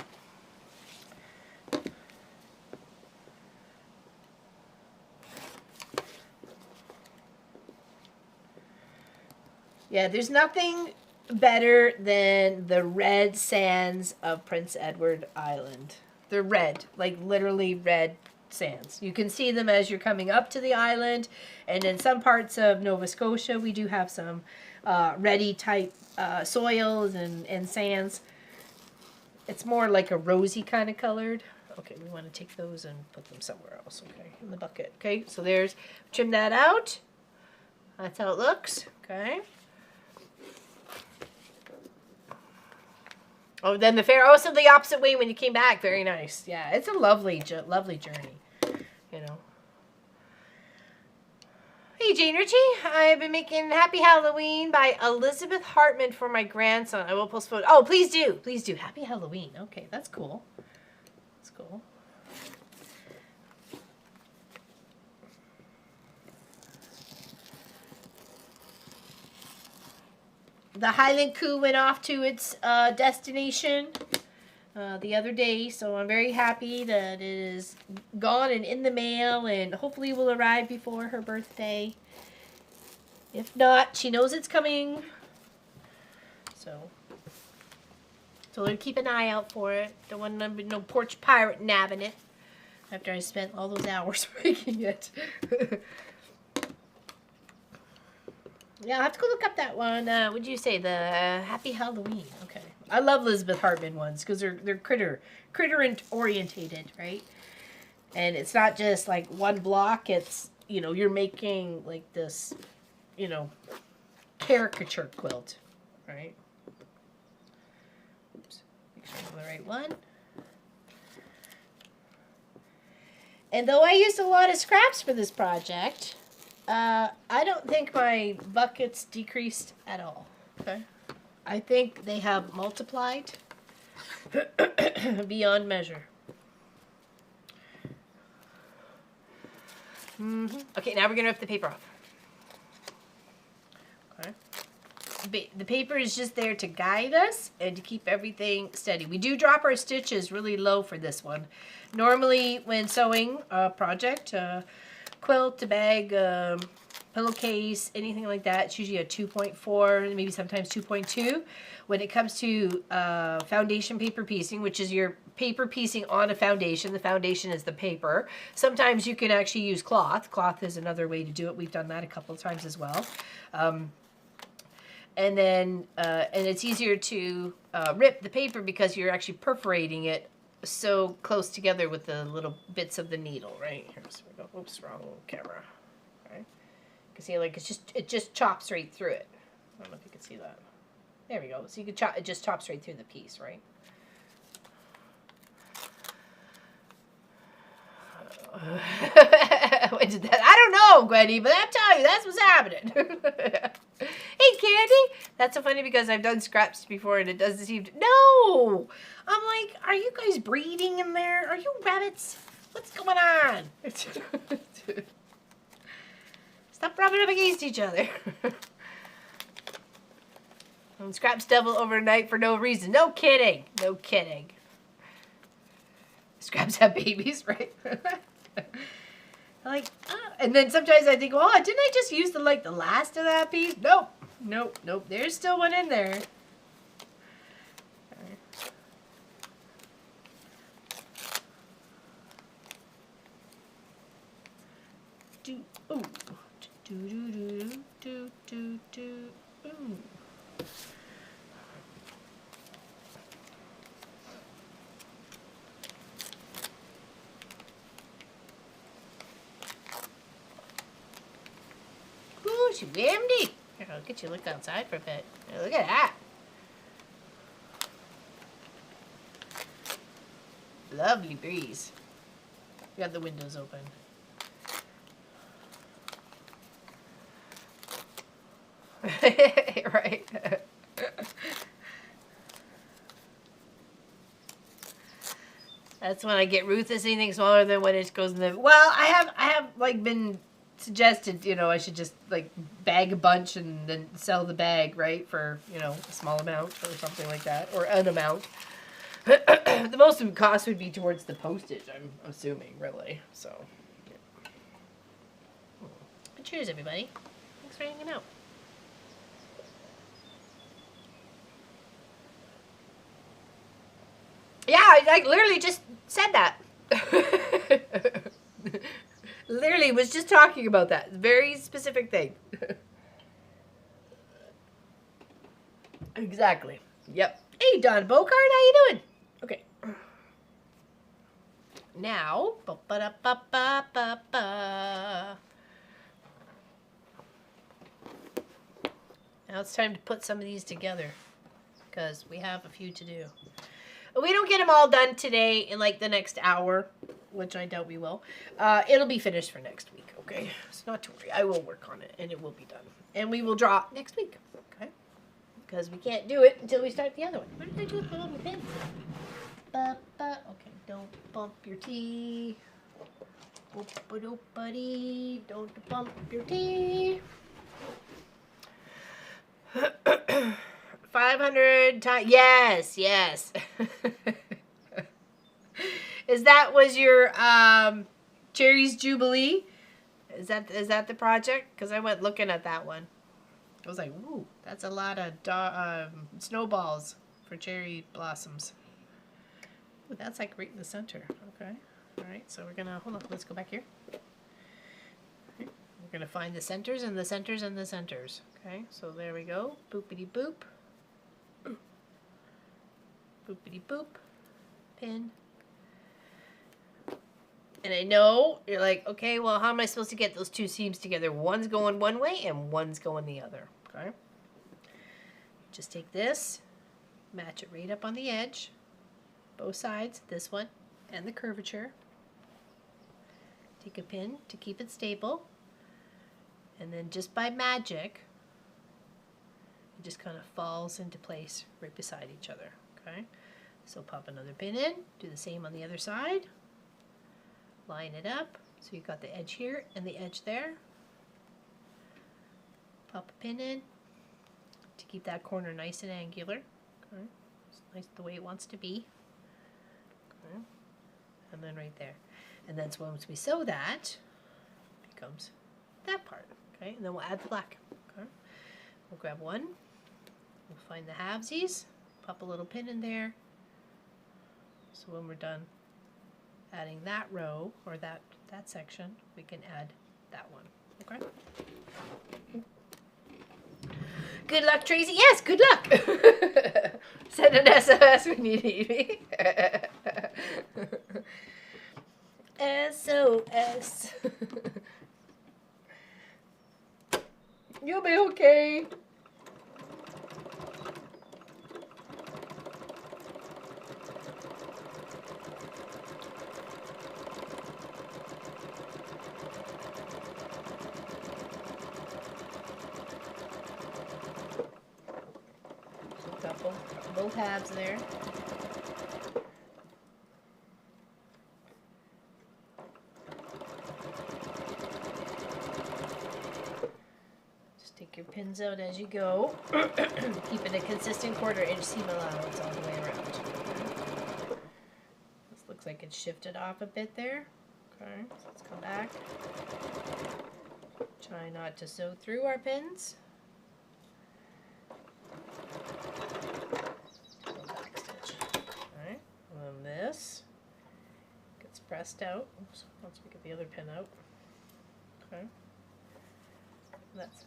Yeah, there's nothing better than the red sands of Prince Edward Island. They're red, like literally red sands. You can see them as you're coming up to the island, and in some parts of Nova Scotia, we do have some reddy type soils and sands. It's more like a rosy kind of colored. Okay, we want to take those and put them somewhere else, okay, in the bucket. Okay, so there's, trim that out. That's how it looks, okay. Oh, then the fair, also the opposite way when you came back. Very nice. Yeah, it's a lovely journey, you know. Hey, Jane Ritchie. I've been making Happy Halloween by Elizabeth Hartman for my grandson. I will post photos. Oh, please do. Please do. Happy Halloween. Okay, that's cool. That's cool. The Highland Coup went off to its destination the other day, so I'm very happy that it is gone and in the mail, and hopefully will arrive before her birthday. If not, she knows it's coming. So we'll keep an eye out for it. Don't want no porch pirate nabbing it after I spent all those hours making it. Yeah, I'll have to go look up that one. What'd you say? The Happy Halloween. Okay. I love Elizabeth Hartman ones because they're critter orientated, right? And it's not just like one block. It's, you know, you're making like this, you know, caricature quilt, right? Oops. Make sure I'm on the right one. And though I used a lot of scraps for this project, I don't think my buckets decreased at all. Okay. I think they have multiplied beyond measure. Okay, now we're going to rip the paper off. Okay. The paper is just there to guide us and to keep everything steady. We do drop our stitches really low for this one. Normally, when sewing a project, quilt, a bag, pillowcase, anything like that, it's usually a 2.4, maybe sometimes 2.2. When it comes to foundation paper piecing, which is your paper piecing on a foundation, the foundation is the paper. Sometimes you can actually use cloth. Cloth is another way to do it. We've done that a couple of times as well. And then, and it's easier to rip the paper because you're actually perforating it so close together with the little bits of the needle, right? Here, so we go. Oops, wrong camera. Okay. You can see, like, it just chops right through it. I don't know if you can see that. There we go. So you can chop, it just chops right through the piece, right? When did that? I don't know, Gwenny, but I'm telling you, that's what's happening. Hey, Candy. That's so funny because I've done scraps before and it doesn't seem to... No! I'm like, are you guys breeding in there? Are you rabbits? What's going on? Stop rubbing up against each other. And scraps double overnight for no reason. No kidding. No kidding. Scraps have babies, right? Like, and then sometimes I think, well, didn't I just use the last of that piece? Nope. Nope. Nope. There's still one in there. Do ooh. Do do do do do do ooh. Ooh, she windy. Here, I'll get you to look outside for a bit. Here, look at that. Lovely breeze. We got the windows open. Right. That's when I get ruthless. Anything smaller than what it goes in the. Well, I have like been suggested. You know, I should just like bag a bunch and then sell the bag, right, for a small amount or something like that, or an amount. The most of the cost would be towards the postage. I'm assuming, really. So. Yeah. But cheers, everybody. Thanks for hanging out. Yeah, I literally just said that. Literally was just talking about that. Very specific thing. Exactly. Yep. Hey, Don Bocard, how you doing? Okay. Now, now it's time to put some of these together because we have a few to do. We don't get them all done today in like the next hour, which I doubt we will. It'll be finished for next week, okay? So not to worry. I will work on it, and it will be done. And we will draw next week, okay? Because we can't do it until we start the other one. What did I do with my pins? Okay, don't bump your tea. Buddy, don't bump your tea. 500 times. Yes. Was your Cherry's Jubilee? Is that the project? Because I went looking at that one. I was like, ooh, that's a lot of snowballs for cherry blossoms. Ooh, that's like right in the center. Okay. All right. So we're gonna hold on. Let's go back here. Okay. We're gonna find the centers and the centers and the centers. Okay. So there we go. Boopity boop. Boopity boop. Pin. And I know you're like, okay, well, how am I supposed to get those two seams together? One's going one way and one's going the other. Okay. Just take this, match it right up on the edge, both sides, this one and the curvature. Take a pin to keep it stable, and then just by magic, it just kind of falls into place right beside each other. Okay. So pop another pin in, do the same on the other side. Line it up, so you've got the edge here and the edge there. Pop a pin in to keep that corner nice and angular. Okay. It's nice the way it wants to be. Okay. And then right there. And then once we sew that, it becomes that part. Okay, and then we'll add the black. Okay. We'll grab one. We'll find the halvesies. Pop a little pin in there. So when we're done adding that row or that section, we can add that one. Okay. Good luck, Tracy. Yes, good luck. Send an SOS when you need me. SOS. You'll be okay. Both halves there. Just take your pins out as you go. Keep it a consistent 1/4 inch seam allowance all the way around. This looks like it's shifted off a bit there. Okay, so let's come back. Try not to sew through our pins. This gets pressed out. Oops, once we get the other pin out. Okay. That's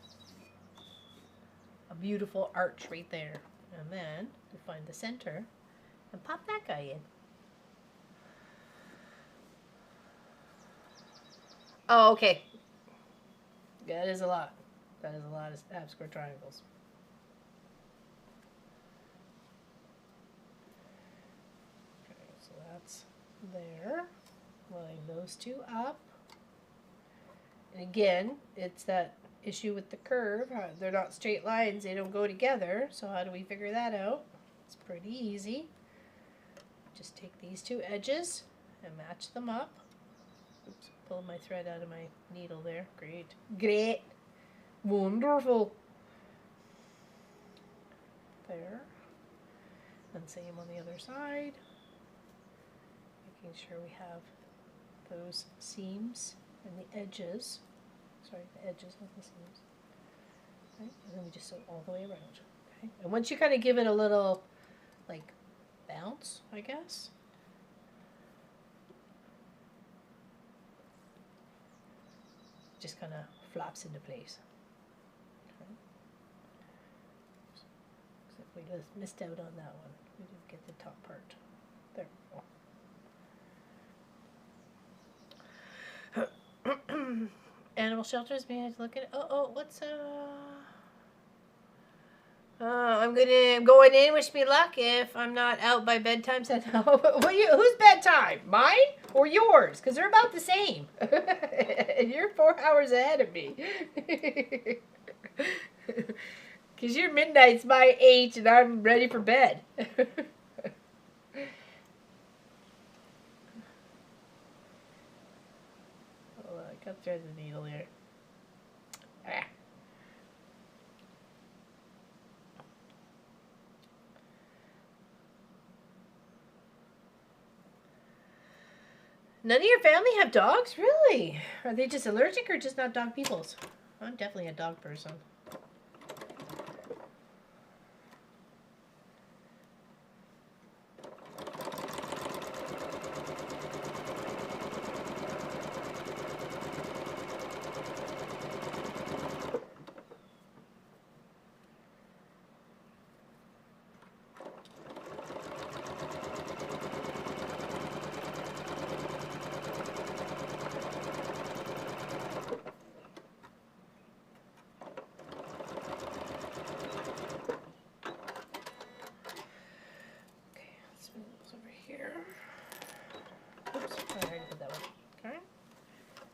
a beautiful arch right there. And then we find the center and pop that guy in. Oh, okay. That is a lot. That is a lot of half square triangles. There, line those two up, and again it's that issue with the curve. They're not straight lines, they don't go together, so how do we figure that out? It's pretty easy. just take these two edges and match them up. Oops, pulling my thread out of my needle there. Great. Great. Wonderful. There. And same on the other side. Making sure we have those seams and the edges. Sorry, the edges, not the seams. Right? And then we just sew all the way around. Okay? And once you kind of give it a little, like, bounce, I guess. Just kind of flops into place. Okay. Except we just missed out on that one. We didn't get the top part. There we go. Animal shelters, may I look at it? Oh, what's I'm going in. Wish me luck if I'm not out by bedtime. Said no. Whose bedtime? Mine or yours? Because they're about the same. You're 4 hours ahead of me. Because your midnight's my 8 and I'm ready for bed. Hold on, I got thread the needle here. Ah. None of your family have dogs? Really? Are they just allergic or just not dog peoples? I'm definitely a dog person.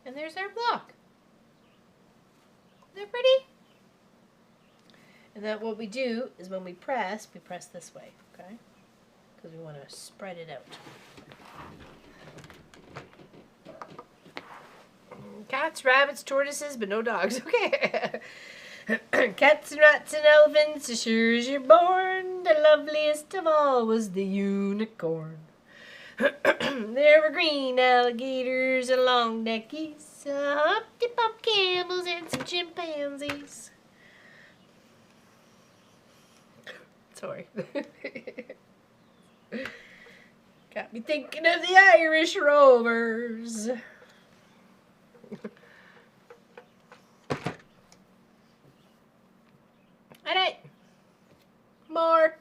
And there's our block. Isn't that pretty? And then what we do is when we press this way, okay? Because we want to spread it out. Cats, rabbits, tortoises, but no dogs. Okay. Cats, rats, and elephants, as sure as you're born. The loveliest of all was the unicorn. There were green alligators and long neck geese, humpty-pop camels, and some chimpanzees. Sorry. Got me thinking of the Irish Rovers. Alright. More.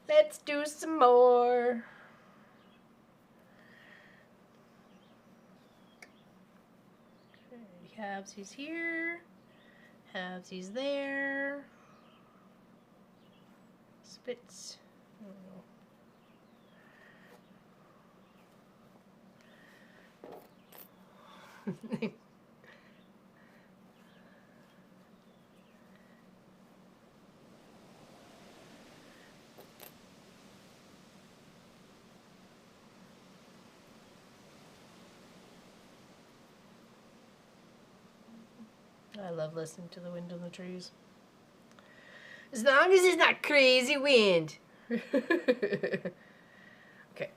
Let's do some more. Okay, halvesies here, halvesies there, splits. I love listening to the wind in the trees. As long as it's not crazy wind. Okay,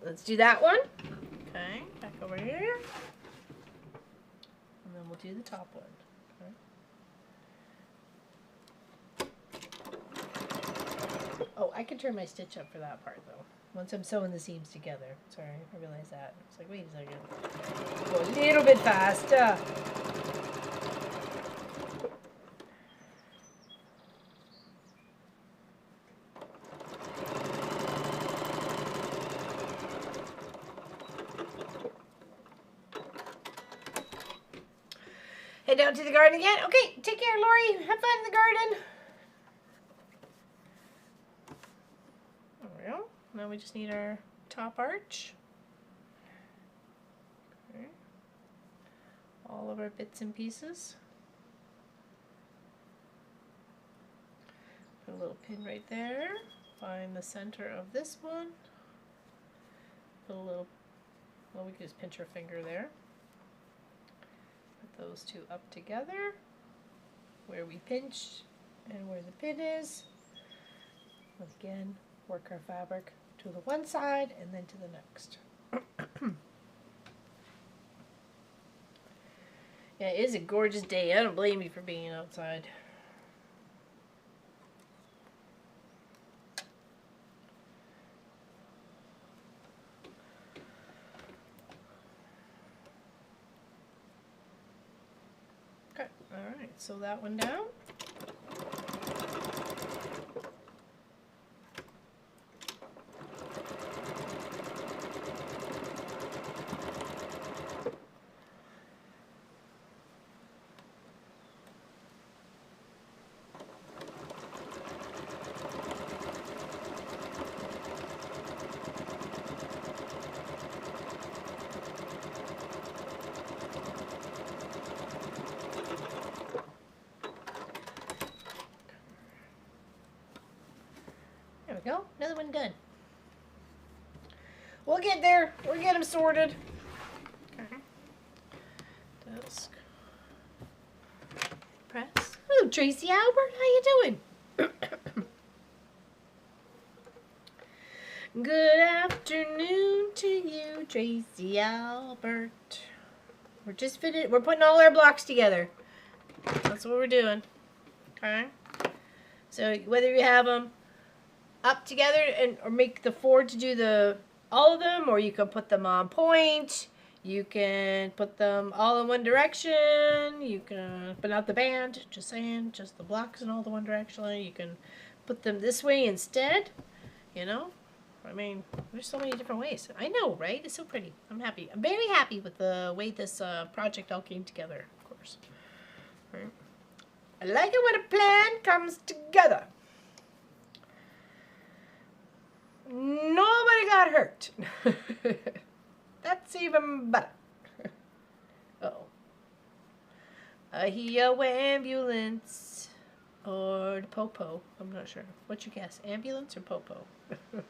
let's do that one. Okay, back over here. And then we'll do the top one. Okay. Oh, I can turn my stitch up for that part though. Once I'm sewing the seams together. Sorry, I realized that. It's like, wait a second. Go a little bit faster. Head down to the garden again. Okay, take care, Lori. Have fun in the garden. There we go. Now we just need our top arch. Okay. All of our bits and pieces. Put a little pin right there. Find the center of this one. put a little, well, we can just pinch our finger there. Put those two up together, where we pinched and where the pin is. Again, work our fabric to the one side and then to the next. Yeah, it is a gorgeous day. I don't blame you for being outside. Okay, alright, sew that one down. There we go. Another one done. We'll get there. We'll get them sorted. Okay. Desk. Press. Hello, Tracy Albert. How you doing? Good afternoon to you, Tracy Albert. We're just finished. We're putting all our blocks together. That's what we're doing. Okay. So whether you have them up together or make the 4 to do all of them, or you can put them on point. You can put them all in one direction. You can put out the band. Just saying, just the blocks in all the one direction. You can put them this way instead. You know, I mean, there's so many different ways. I know, right? It's so pretty. I'm happy. I'm very happy with the way this project all came together. Of course. All right. I like it when a plan comes together. Nobody got hurt. That's even better. Uh-oh. A HEO ambulance or the popo. I'm not sure. What's your guess? Ambulance or popo? Okay, and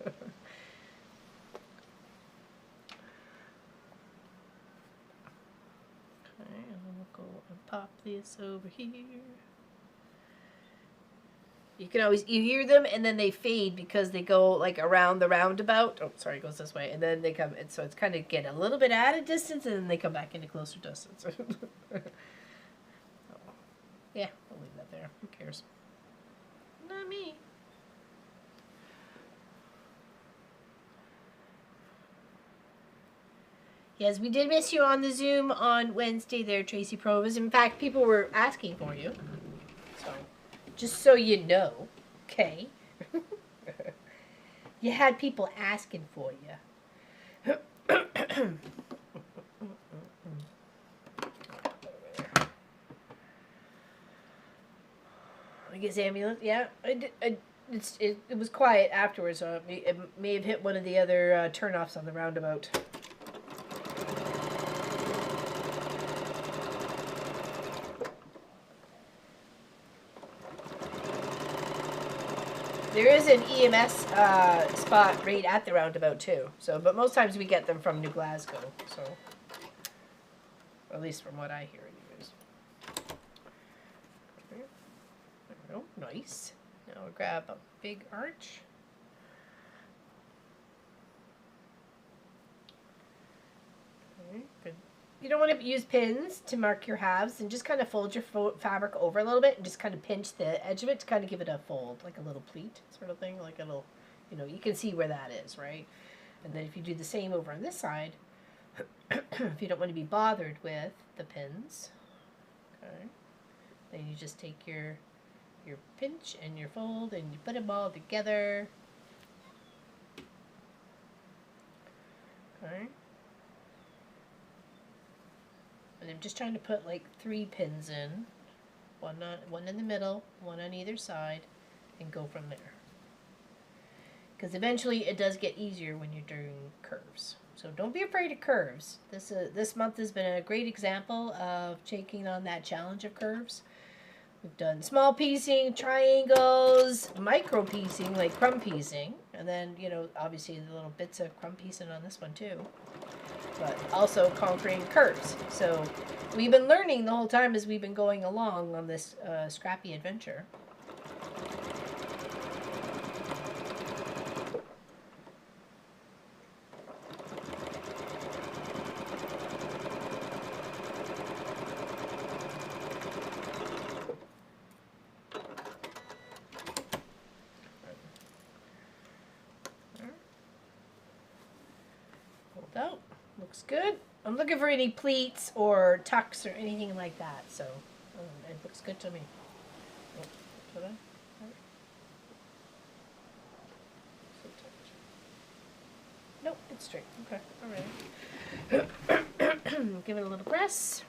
then we'll go and pop this over here. You can always, you hear them and then they fade because they go like around the roundabout. Oh, sorry, it goes this way. And then they come, and so it's kind of get a little bit out of distance and then they come back into closer distance. Yeah, we'll leave that there. Who cares? Not me. Yes, we did miss you on the Zoom on Wednesday there, Tracy Provis. In fact, people were asking for you. So, just so you know, okay? You had people asking for you. I guess ambulance, yeah. It was quiet afterwards, so it may have hit one of the other turnoffs on the roundabout. There is an EMS spot right at the roundabout too. So, but most times we get them from New Glasgow. So, at least from what I hear, anyways. There we go. Nice. Now we'll grab a big arch. Okay, good. You don't want to use pins to mark your halves, and just kind of fold your fabric over a little bit and just kind of pinch the edge of it to kind of give it a fold, like a little pleat sort of thing, like a little, you know, you can see where that is, right? And then if you do the same over on this side, if you don't want to be bothered with the pins, okay, then you just take your pinch and your fold and you put them all together. Okay. And I'm just trying to put like 3 pins in, one in the middle, one on either side, and go from there. Because eventually it does get easier when you're doing curves. So don't be afraid of curves. This month has been a great example of taking on that challenge of curves. We've done small piecing, triangles, micro piecing like crumb piecing, And then, you know, obviously the little bits of crumb piecing on this one too. But also conquering curves. So we've been learning the whole time as we've been going along on this scrappy adventure. Out. Looks good. I'm looking for any pleats or tucks or anything like that, so it looks good to me. Oh, nope, it's straight. Okay, all right. Give it a little press.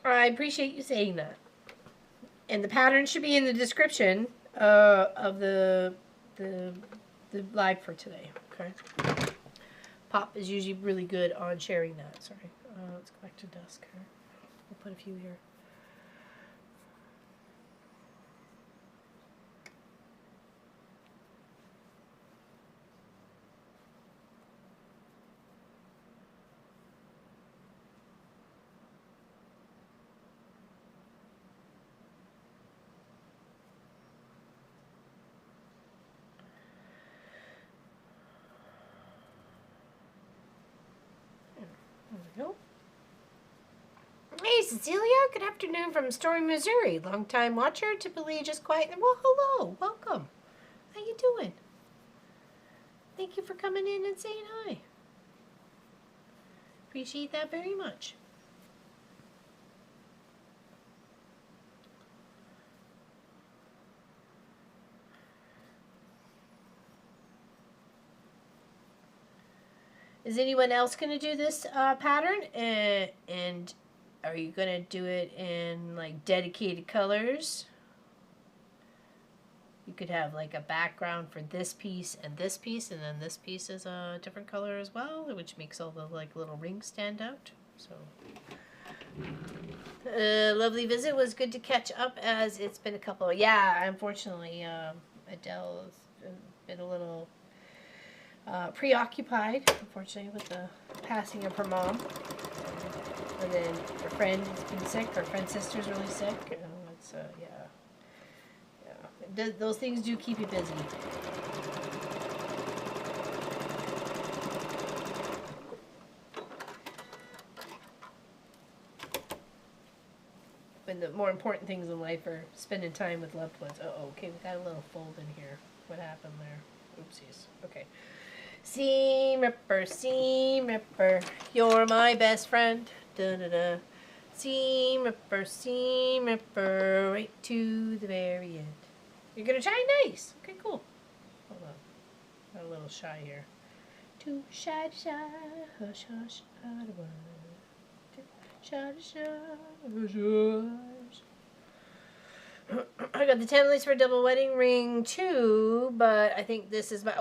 I appreciate you saying that. And the pattern should be in the description of the live for today. Okay. Pop is usually really good on sharing that. Sorry. Let's go back to dusk here. We'll put a few here. There we go. Hey, Cecilia. Good afternoon from Story, Missouri. Long-time watcher, typically just quiet. Well, hello. Welcome. How you doing? Thank you for coming in and saying hi. Appreciate that very much. Is anyone else going to do this pattern? And are you going to do it in like dedicated colors? You could have like a background for this piece, and then this piece is a different color as well, which makes all the like little rings stand out. So, lovely visit. Was good to catch up as it's been a couple. Yeah, unfortunately, Adele's been a little preoccupied, unfortunately, with the passing of her mom. And then her friend has been sick. Her friend's sister's really sick. It's yeah. Those things do keep you busy. When the more important things in life are spending time with loved ones. Okay, we got a little fold in here. What happened there? Oopsies. Okay. Seam Ripper, you're my best friend. Da-da-da. Seam Ripper, right to the very end. You're going to try? Nice. Okay, cool. Hold on. Got a little shy here. Too shy to shy, hush, hush, I don't want. Too shy to shy, hush, hush. I got the 10 lace for a double wedding ring too, but I think this is my.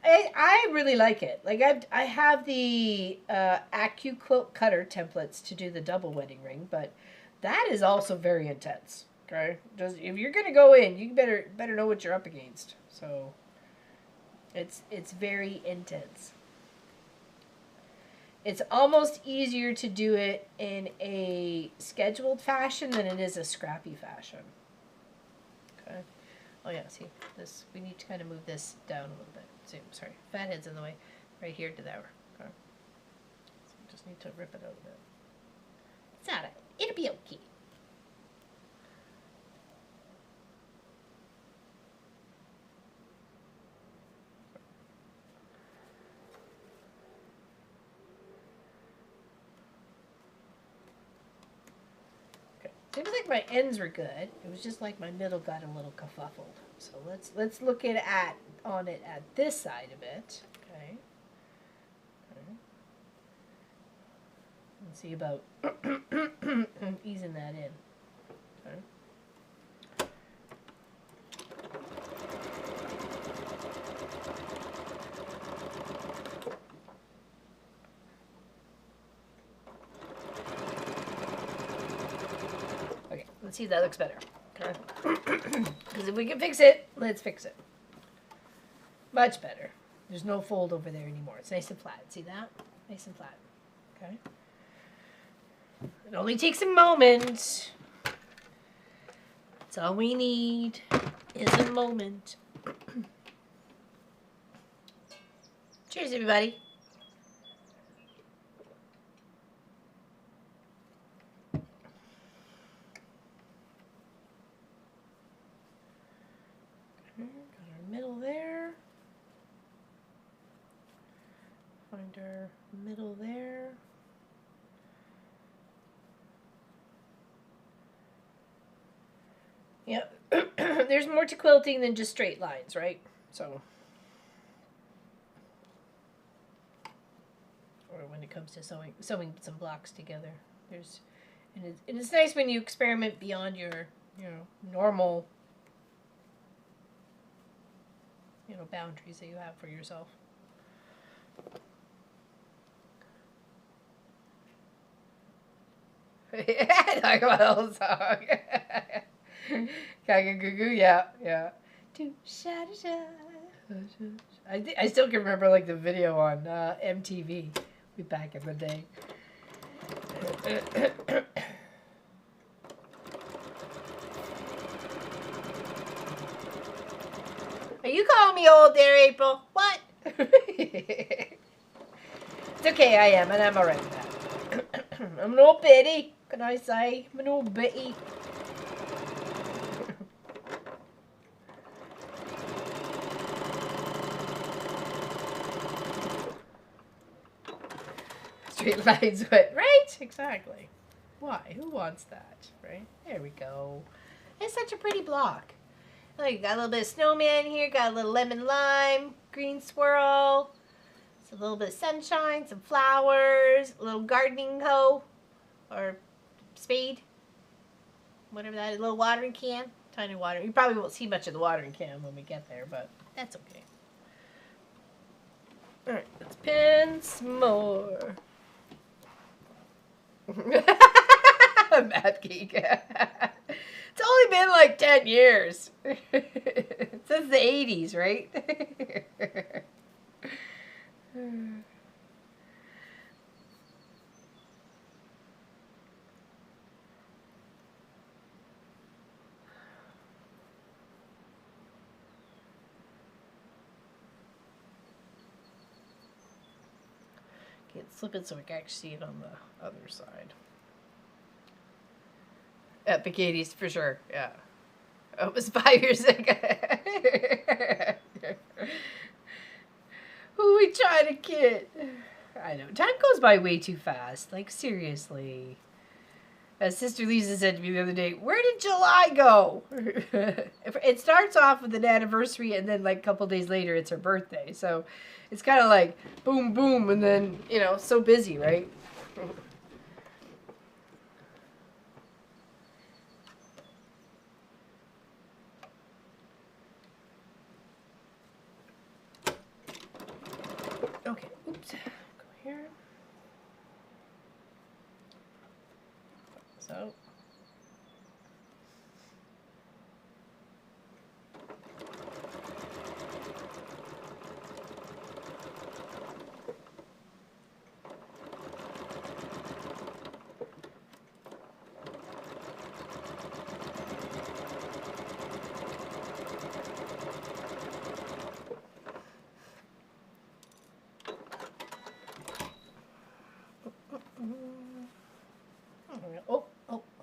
I really like it. Like I have the Acu Quilt Cutter templates to do the double wedding ring, but that is also very intense. Okay, just if you're gonna go in, you better know what you're up against. So it's very intense. It's almost easier to do it in a scheduled fashion than it is a scrappy fashion. Okay. Oh yeah, see this. We need to kind of move this down a little bit. So, sorry, fat head's in the way. Right here to there. Okay. So just need to rip it out a bit. It's alright. It'll be okay. Seems like my ends were good. It was just like my middle got a little kerfuffled. So let's look at it at this side of it. Okay. And see about easing that in. Okay. See if that looks better. Okay. Because if we can fix it, let's fix it. Much better. There's no fold over there anymore. It's nice and flat. See that? Nice and flat. Okay. It only takes a moment. That's all we need is a moment. Cheers, everybody. Got our middle there. Find our middle there. Yeah, there's more to quilting than just straight lines, right? So, or when it comes to sewing some blocks together, and it's nice when you experiment beyond your, normal, boundaries that you have for yourself. Talk about the whole song. Goo, yeah. I still can remember like the video on MTV back in the day. Are you calling me old there, April? What? It's okay, I am, and I'm alright with that. I'm an old biddy, can I say? I'm an old biddy. Straight lines, right? Exactly. Why? Who wants that, right? There we go. It's such a pretty block. Look, you got a little bit of snowman here, got a little lemon lime, green swirl, a little bit of sunshine, some flowers, a little gardening hoe, or spade, whatever that is, a little watering can, tiny watering. You probably won't see much of the watering can when we get there, but that's okay. All right, let's pin some more. Math geek. It's only been like 10 years. Since the 80s, right? Okay, let's flip it so we can actually see it on the other side. Epic 80s for sure, yeah. Oh, it was 5 years ago. Who we trying to kid? I know. Time goes by way too fast. Like, seriously. As Sister Lisa said to me the other day, where did July go? It starts off with an anniversary, and then, like, a couple days later, it's her birthday. So, it's kind of like, boom, boom, and then, so busy, right? Okay, oops, go here. So.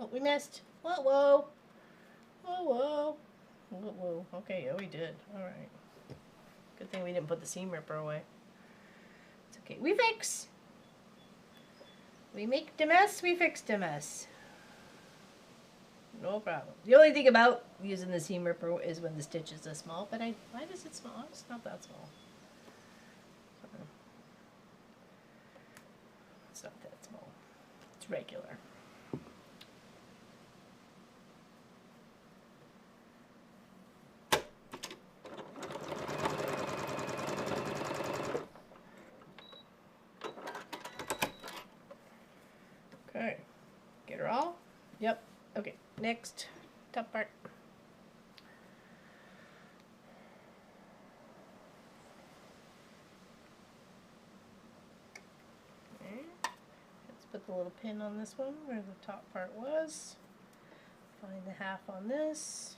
Oh, we missed. Whoa. Okay, yeah, we did. All right. Good thing we didn't put the seam ripper away. It's okay. We fix. We make the mess, we fix the mess. No problem. The only thing about using the seam ripper is when the stitch is this small, but why is it small? It's not that small. It's not that small. It's regular. Okay. Get her all? Yep. Okay. next. Top part. Okay. Let's put the little pin on this one where the top part was. Find the half on this.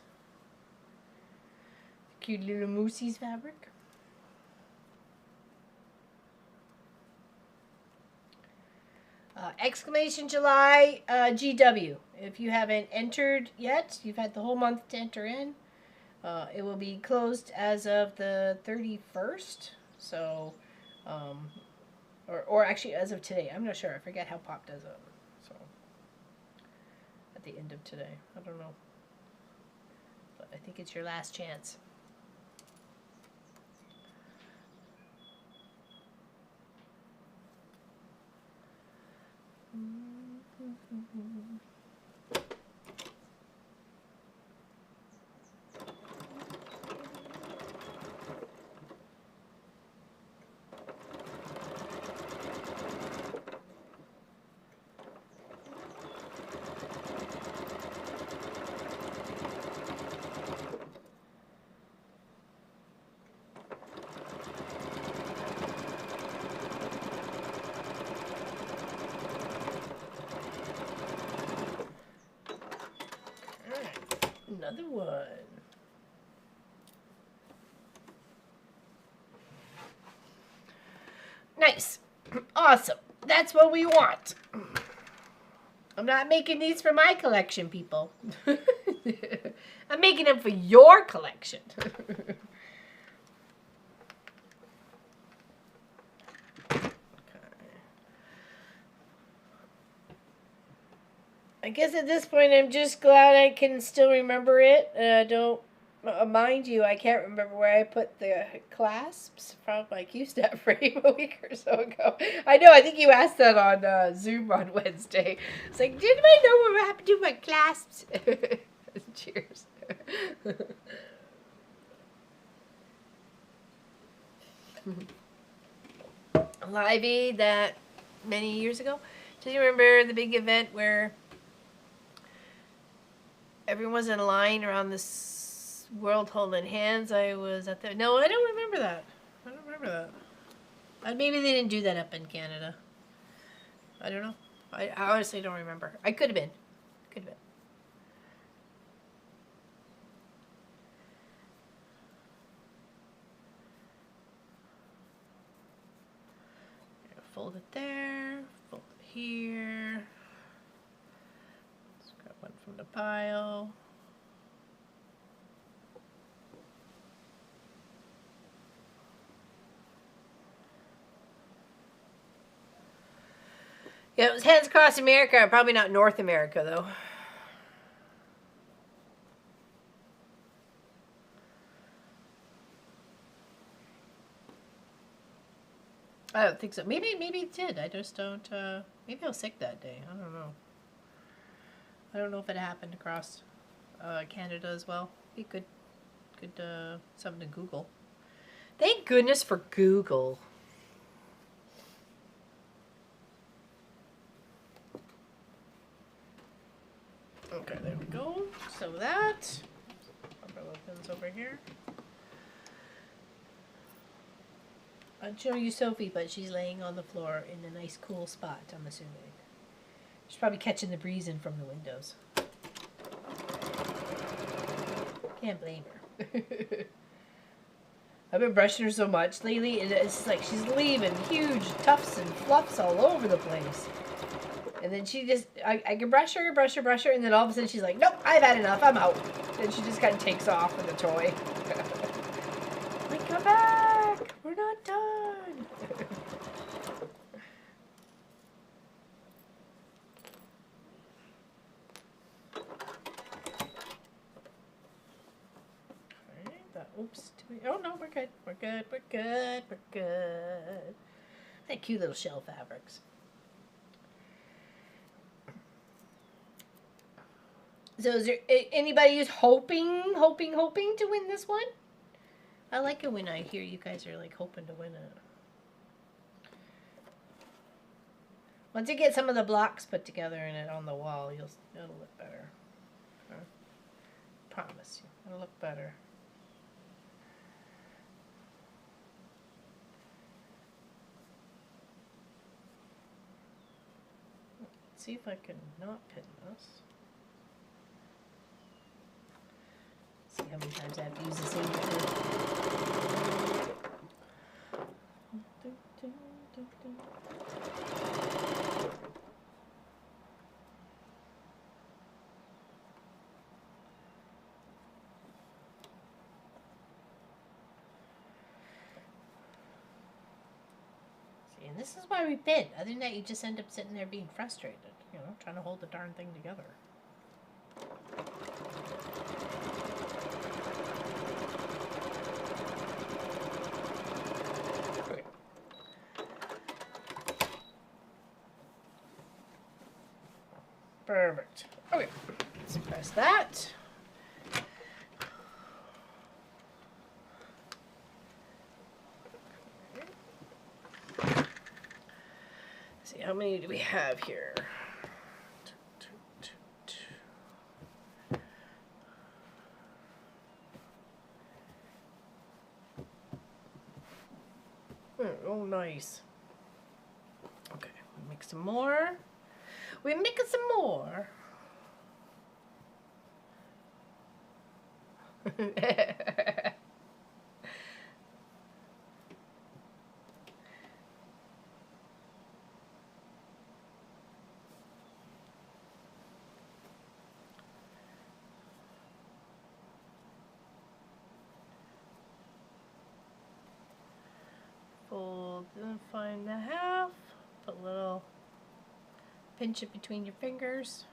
Cute little moosey's fabric. Exclamation July GW. If you haven't entered yet, you've had the whole month to enter in. It will be closed as of the 31st. So, or actually as of today. I'm not sure. I forget how Pop does it. So, at the end of today. I don't know. But I think it's your last chance. Another one. Nice. Awesome. That's what we want. I'm not making these for my collection, people. I'm making them for your collection. I guess at this point I'm just glad I can still remember it. Don't mind you, I can't remember where I put the clasps from my Q-Step frame a week or so ago. I know, I think you asked that on Zoom on Wednesday. It's like, did I know what happened to my clasps? Cheers. Live-y that many years ago. Do you remember the big event where everyone was in line around this world holding hands? I was at the... No, I don't remember that. I don't remember that. Maybe they didn't do that up in Canada. I don't know. I honestly don't remember. I could have been. Could have been. Fold it there. Fold it here. Let's grab one from the pile. Yeah, it was Hands Across America. Probably not North America, though. I don't think so. Maybe it did. I just don't. Maybe I was sick that day. I don't know. I don't know if it happened across Canada as well. Be good. Something to Google. Thank goodness for Google. Okay, there we go. So that. Put our little pins over here. I'll show you Sophie, but she's laying on the floor in a nice cool spot, I'm assuming. She's probably catching the breeze in from the windows. Can't blame her. I've been brushing her so much lately, and it's like she's leaving huge tufts and fluffs all over the place. And then she just, I can brush her, and then all of a sudden she's like, nope, I've had enough, I'm out. And she just kind of takes off with the toy. Like, come back, we're not done. Oops. Oh no, we're good. We're good. We're good. We're good. That cute little shell fabrics. So is there anybody who's hoping to win this one? I like it when I hear you guys are like hoping to win it. Once you get some of the blocks put together in it on the wall, it'll look better. Promise you, it'll look better. Let's see if I can not pin this. See how many times I have to use the same And this is why we pin. Other than that, you just end up sitting there being frustrated, you know, trying to hold the darn thing together. Okay. Perfect. Okay, let's press that. How many do we have here? Oh, nice. Okay, we make some more. We make some more. Fold and find the half. Put a little, pinch it between your fingers.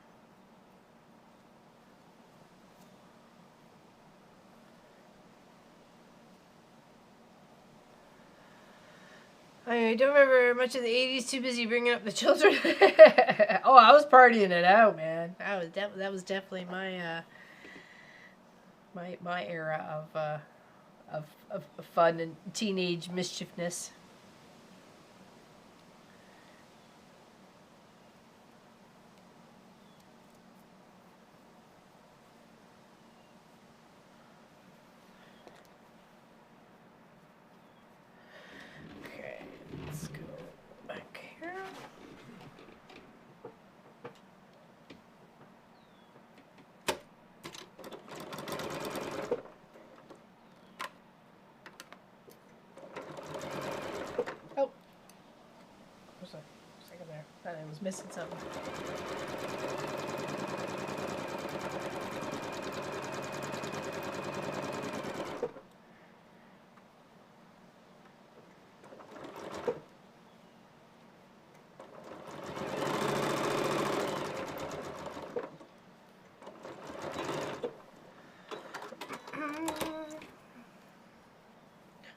I don't remember much of the 80s. Too busy bringing up the children. Oh, I was partying it out, man. That was definitely my my era of fun and teenage mischievousness. Okay, let's go back here. Oh, there's a second there. Thought I was missing something.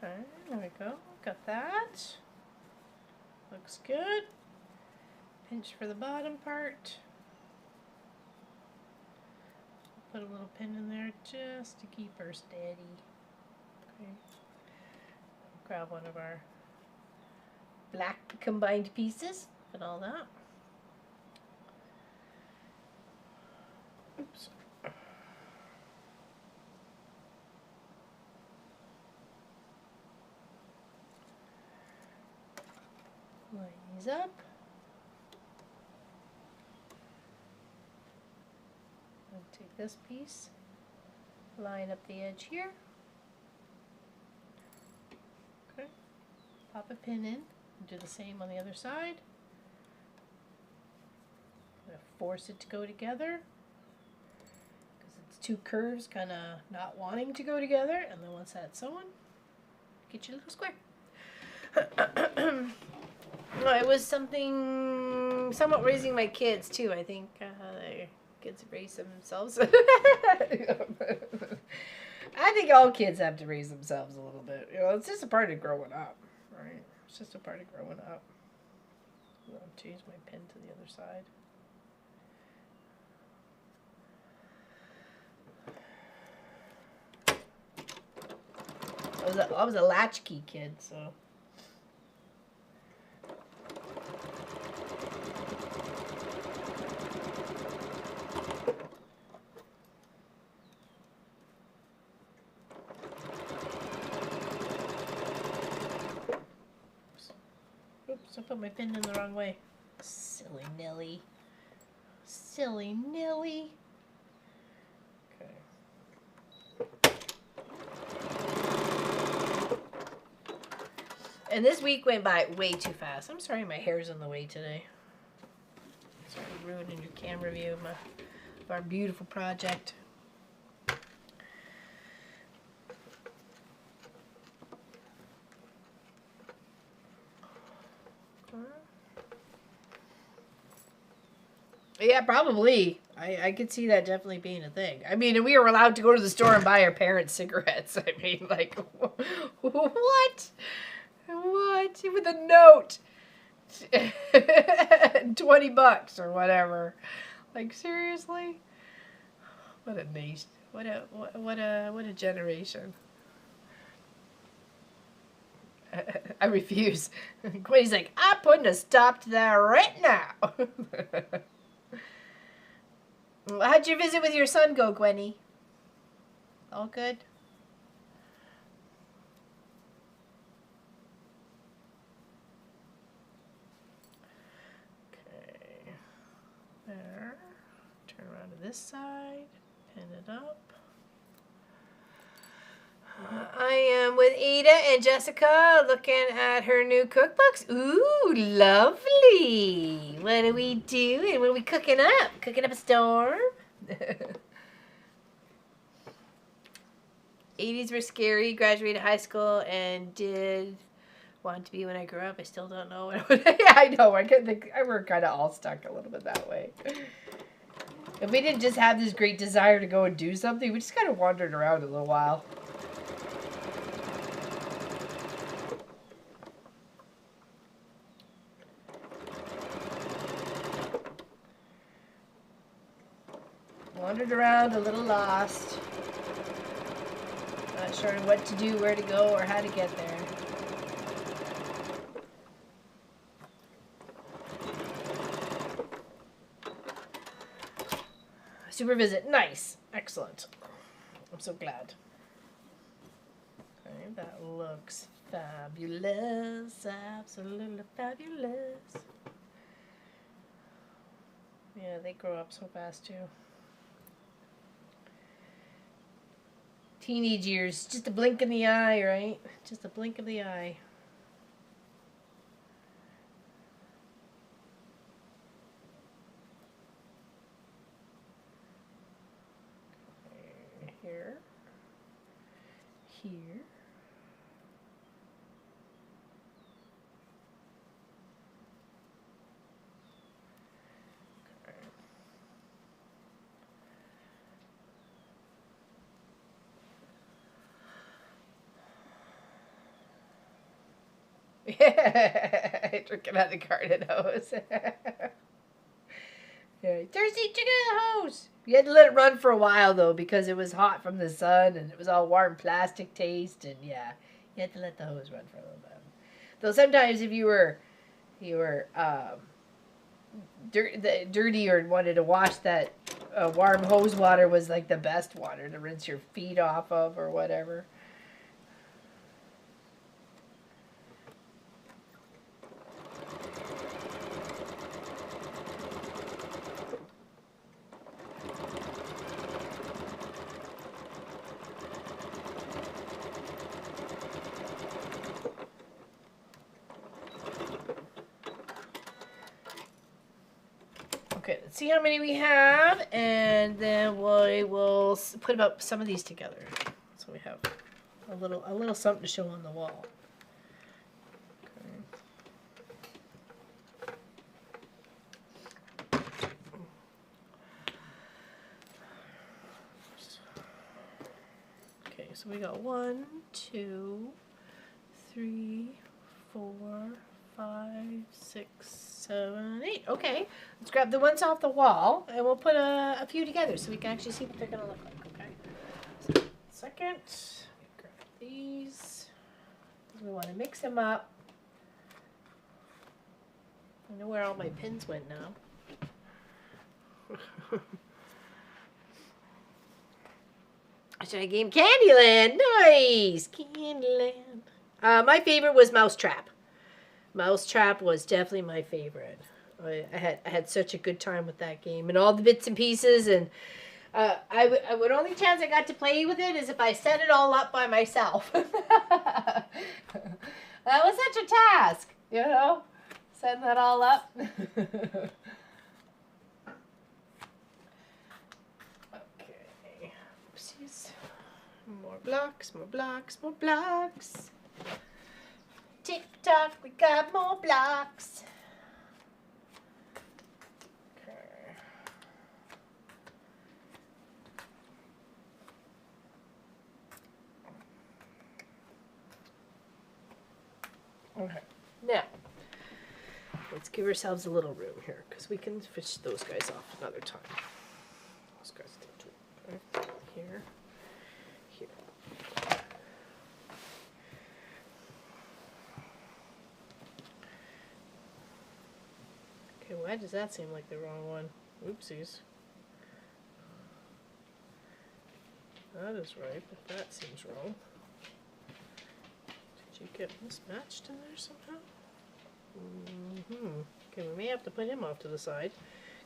Okay, there we go. Got that. Looks good. Pinch for the bottom part. Put a little pin in there just to keep her steady. Okay. Grab one of our black combined pieces. Put all that. Oops. Line these up. And take this piece, line up the edge here. Okay. Pop a pin in. Do the same on the other side. I'm going to force it to go together because it's two curves kind of not wanting to go together, and then once that's sewn, get your little square. It was somewhat raising my kids too. I think kids raise themselves. I think all kids have to raise themselves a little bit. You know, it's just a part of growing up, right? It's just a part of growing up. I'll change my pin to the other side. I was a latchkey kid, so. So I put my pin in the wrong way. Silly Nelly. Silly Nelly. Okay. And this week went by way too fast. I'm sorry my hair's in the way today. Sorry ruining your camera view of our beautiful project. Yeah, probably. I could see that definitely being a thing. I mean, we were allowed to go to the store and buy our parents cigarettes. I mean, like, what? What? With a note. $20 or whatever. Like, seriously? What a nation. What a generation. I refuse. Quinny's like, I'm putting a stop to that right now. How'd your visit with your son go, Gwenny? All good? Okay. There. Turn around to this side. Pin it up. I am with Ada and Jessica looking at her new cookbooks. Ooh, lovely. What are we doing? What are we cooking up? Cooking up a storm? 80s were scary. Graduated high school and did want to be when I grew up. I still don't know what I would. Yeah, I know. I think we're kind of all stuck a little bit that way. If we didn't just have this great desire to go and do something, we just kind of wandered around a little while. Wandered around, a little lost. Not sure what to do, where to go, or how to get there. Super visit. Nice. Excellent. I'm so glad. Okay, that looks fabulous. Absolutely fabulous. Yeah, they grow up so fast too. Teenage years, just a blink in the eye, right? Just a blink of the eye. Okay, here. Here. Yeah, drinking out the garden hose. Yeah, thirsty chicken hose. You had to let it run for a while though because it was hot from the sun and it was all warm plastic taste and yeah, you had to let the hose run for a little bit. Though sometimes if you were dirty or wanted to wash that warm hose water was like the best water to rinse your feet off of or whatever. Okay, let's see how many we have, and then we will put about some of these together, so we have a little something to show on the wall. Okay, so we got 1, 2, 3, 4, 5, 6, 7, 8. Okay, let's grab the ones off the wall and we'll put a few together so we can actually see what they're gonna look like. Okay. So, second, grab these. We want to mix them up. I know where all my pins went now. Should I game Candyland? Nice, Candyland. My favorite was Mousetrap. Mousetrap was definitely my favorite. I had such a good time with that game and all the bits and pieces, and I would only chance I got to play with it is if I set it all up by myself. That was such a task, you know, setting that all up. Okay, oopsies. More blocks, more blocks, more blocks. Tick tock, we got more blocks. Okay, now let's give ourselves a little room here because we can fish those guys off another time. Those guys take two. Okay, here, here. Okay, why does that seem like the wrong one? Oopsies. That is right, but that seems wrong. Did you get mismatched in there somehow? Okay, we may have to put him off to the side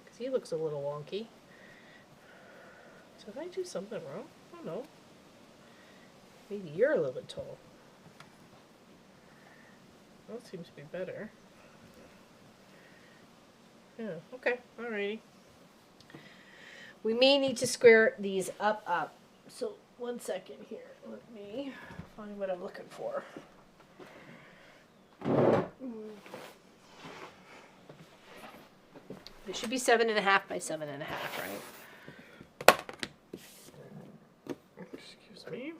because he looks a little wonky. So did I do something wrong? I don't know. Maybe you're a little bit tall. That seems to be better. Yeah, okay, alrighty. We may need to square these up. So 1 second here. Let me find what I'm looking for. It should be 7.5 by 7.5, right? Excuse me.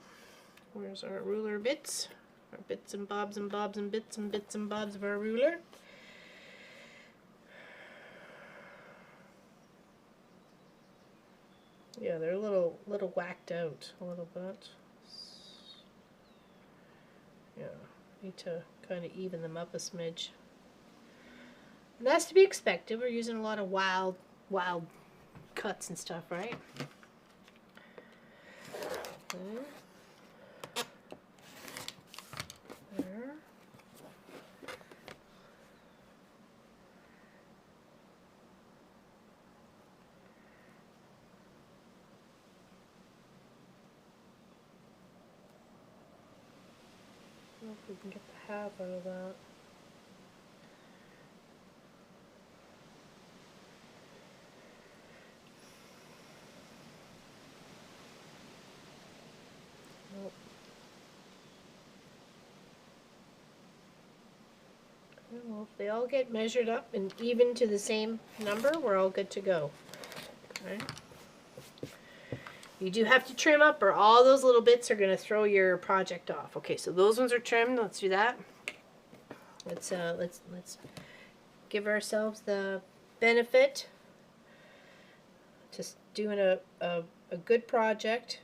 Where's our ruler bits? Our bits and bobs and bobs and bits and bobs of our ruler. Yeah, they're a little whacked out a little bit. Yeah, need to kind of even them up a smidge. And that's to be expected. We're using a lot of wild cuts and stuff, right? Okay. There. I don't know if we can get the half out of that. Nope. Well, if they all get measured up and even to the same number, we're all good to go. Okay. You do have to trim up or all those little bits are going to throw your project off. Okay, so those ones are trimmed. Let's do that. Let's give ourselves the benefit to doing a good project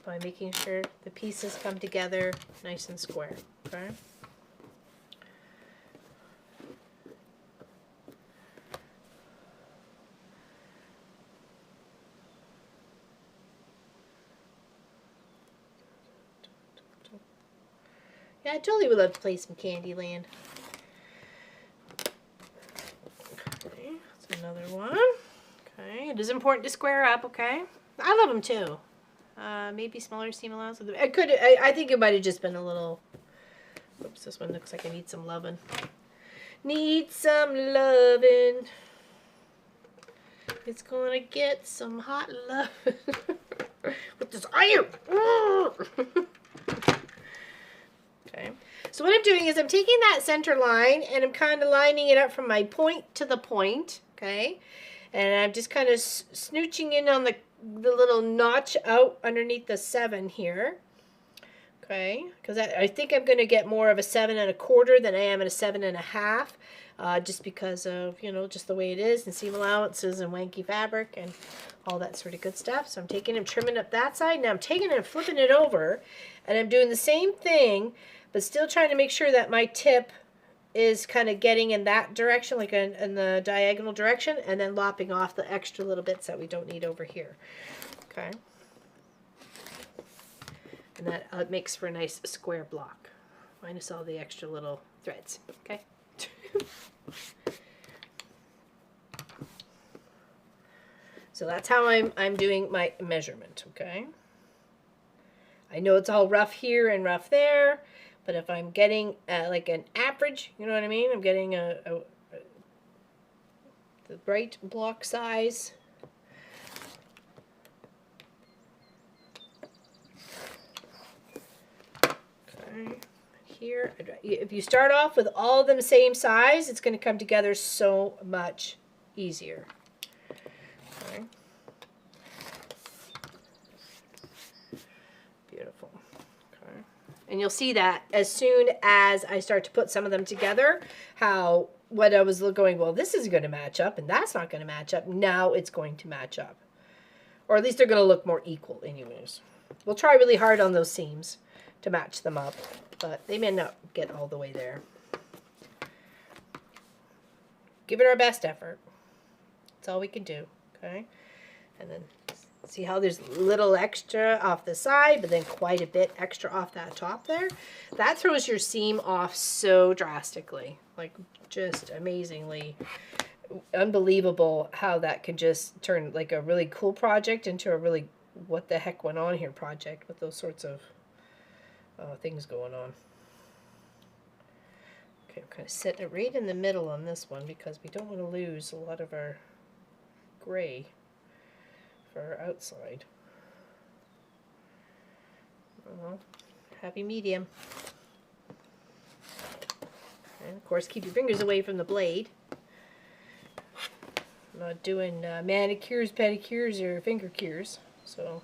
by making sure the pieces come together nice and square. Okay. Yeah, I totally would love to play some Candyland. Okay, that's another one. Okay, it is important to square up, okay? I love them too. Maybe smaller seam allowance. I think it might have just been a little... Oops, this one looks like I need some loving. Need some loving. It's gonna get some hot loving. With this iron. Okay, so what I'm doing is I'm taking that center line and I'm kind of lining it up from my point to the point, okay? And I'm just kind of snooching in on the little notch out underneath the 7 here, okay? Because I think I'm going to get more of a 7 1/4 than I am at a 7 1/2, just because of, you know, just the way it is and seam allowances and wanky fabric and all that sort of good stuff. So I'm taking and trimming up that side. Now I'm taking and flipping it over and I'm doing the same thing, but still trying to make sure that my tip is kind of getting in that direction, like in the diagonal direction, and then lopping off the extra little bits that we don't need over here. Okay. And that makes for a nice square block, minus all the extra little threads, okay? So that's how I'm doing my measurement, okay? I know it's all rough here and rough there, but if I'm getting like an average, you know what I mean? I'm getting the right block size. Okay, here, if you start off with all of them same size, it's going to come together so much easier. Okay. Beautiful. Okay. And you'll see that as soon as I start to put some of them together, how what I was going, well, this is going to match up and that's not going to match up. Now it's going to match up. Or at least they're going to look more equal anyways. We'll try really hard on those seams to match them up, but they may not get all the way there. Give it our best effort. That's all we can do, okay? And then see how there's little extra off the side, but then quite a bit extra off that top there? That throws your seam off so drastically, like just amazingly unbelievable how that can just turn like a really cool project into a really what the heck went on here project with those sorts of things going on. Okay, I'm kind of setting it right in the middle on this one because we don't want to lose a lot of our gray for our outside. Happy medium. And of course, keep your fingers away from the blade. I'm not doing manicures, pedicures, or finger cures, so.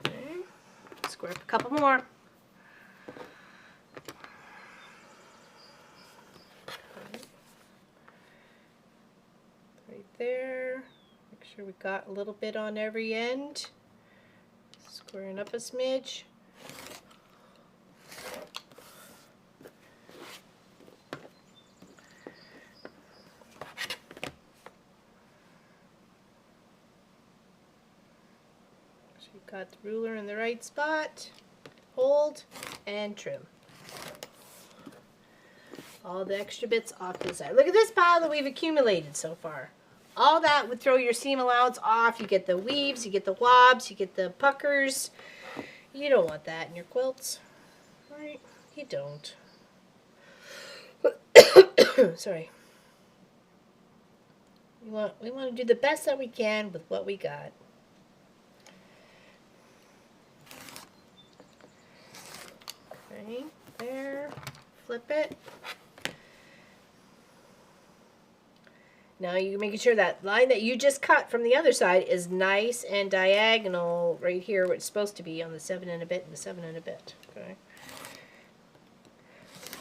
Okay. Square up a couple more. Right there. Make sure we got a little bit on every end. Squaring up a smidge. So you've got the ruler in the right spot. Hold and trim. All the extra bits off to the side. Look at this pile that we've accumulated so far. All that would throw your seam allowance off. You get the weaves, you get the wobs, you get the puckers. You don't want that in your quilts, right? You don't. Sorry. We want to do the best that we can with what we got. Okay, there. Flip it. Now you're making sure that line that you just cut from the other side is nice and diagonal right here where it's supposed to be on the 7 and a bit and the 7 and a bit. Okay.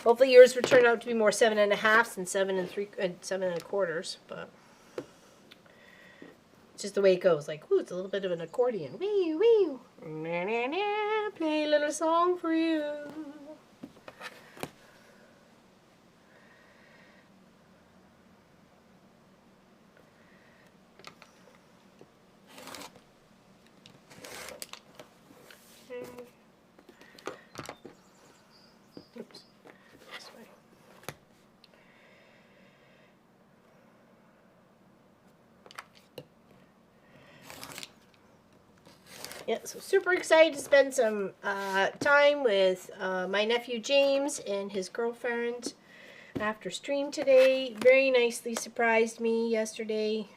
Hopefully yours will turn out to be more 7 1/2 than 7 7 1/4, but it's just the way it goes. Like, ooh, it's a little bit of an accordion. Wee wee. Na na na. Play a little song for you. Oops. This way. Yeah, so super excited to spend some time with my nephew James and his girlfriend after stream today. Very nicely surprised me yesterday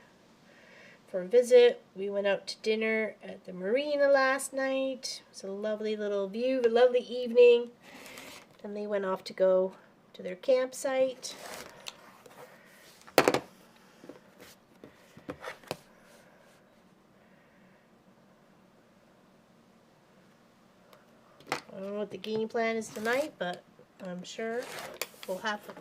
for a visit. We went out to dinner at the marina last night. It was a lovely little view, a lovely evening. Then they went off to go to their campsite. I don't know what the game plan is tonight, but I'm sure we'll have fun.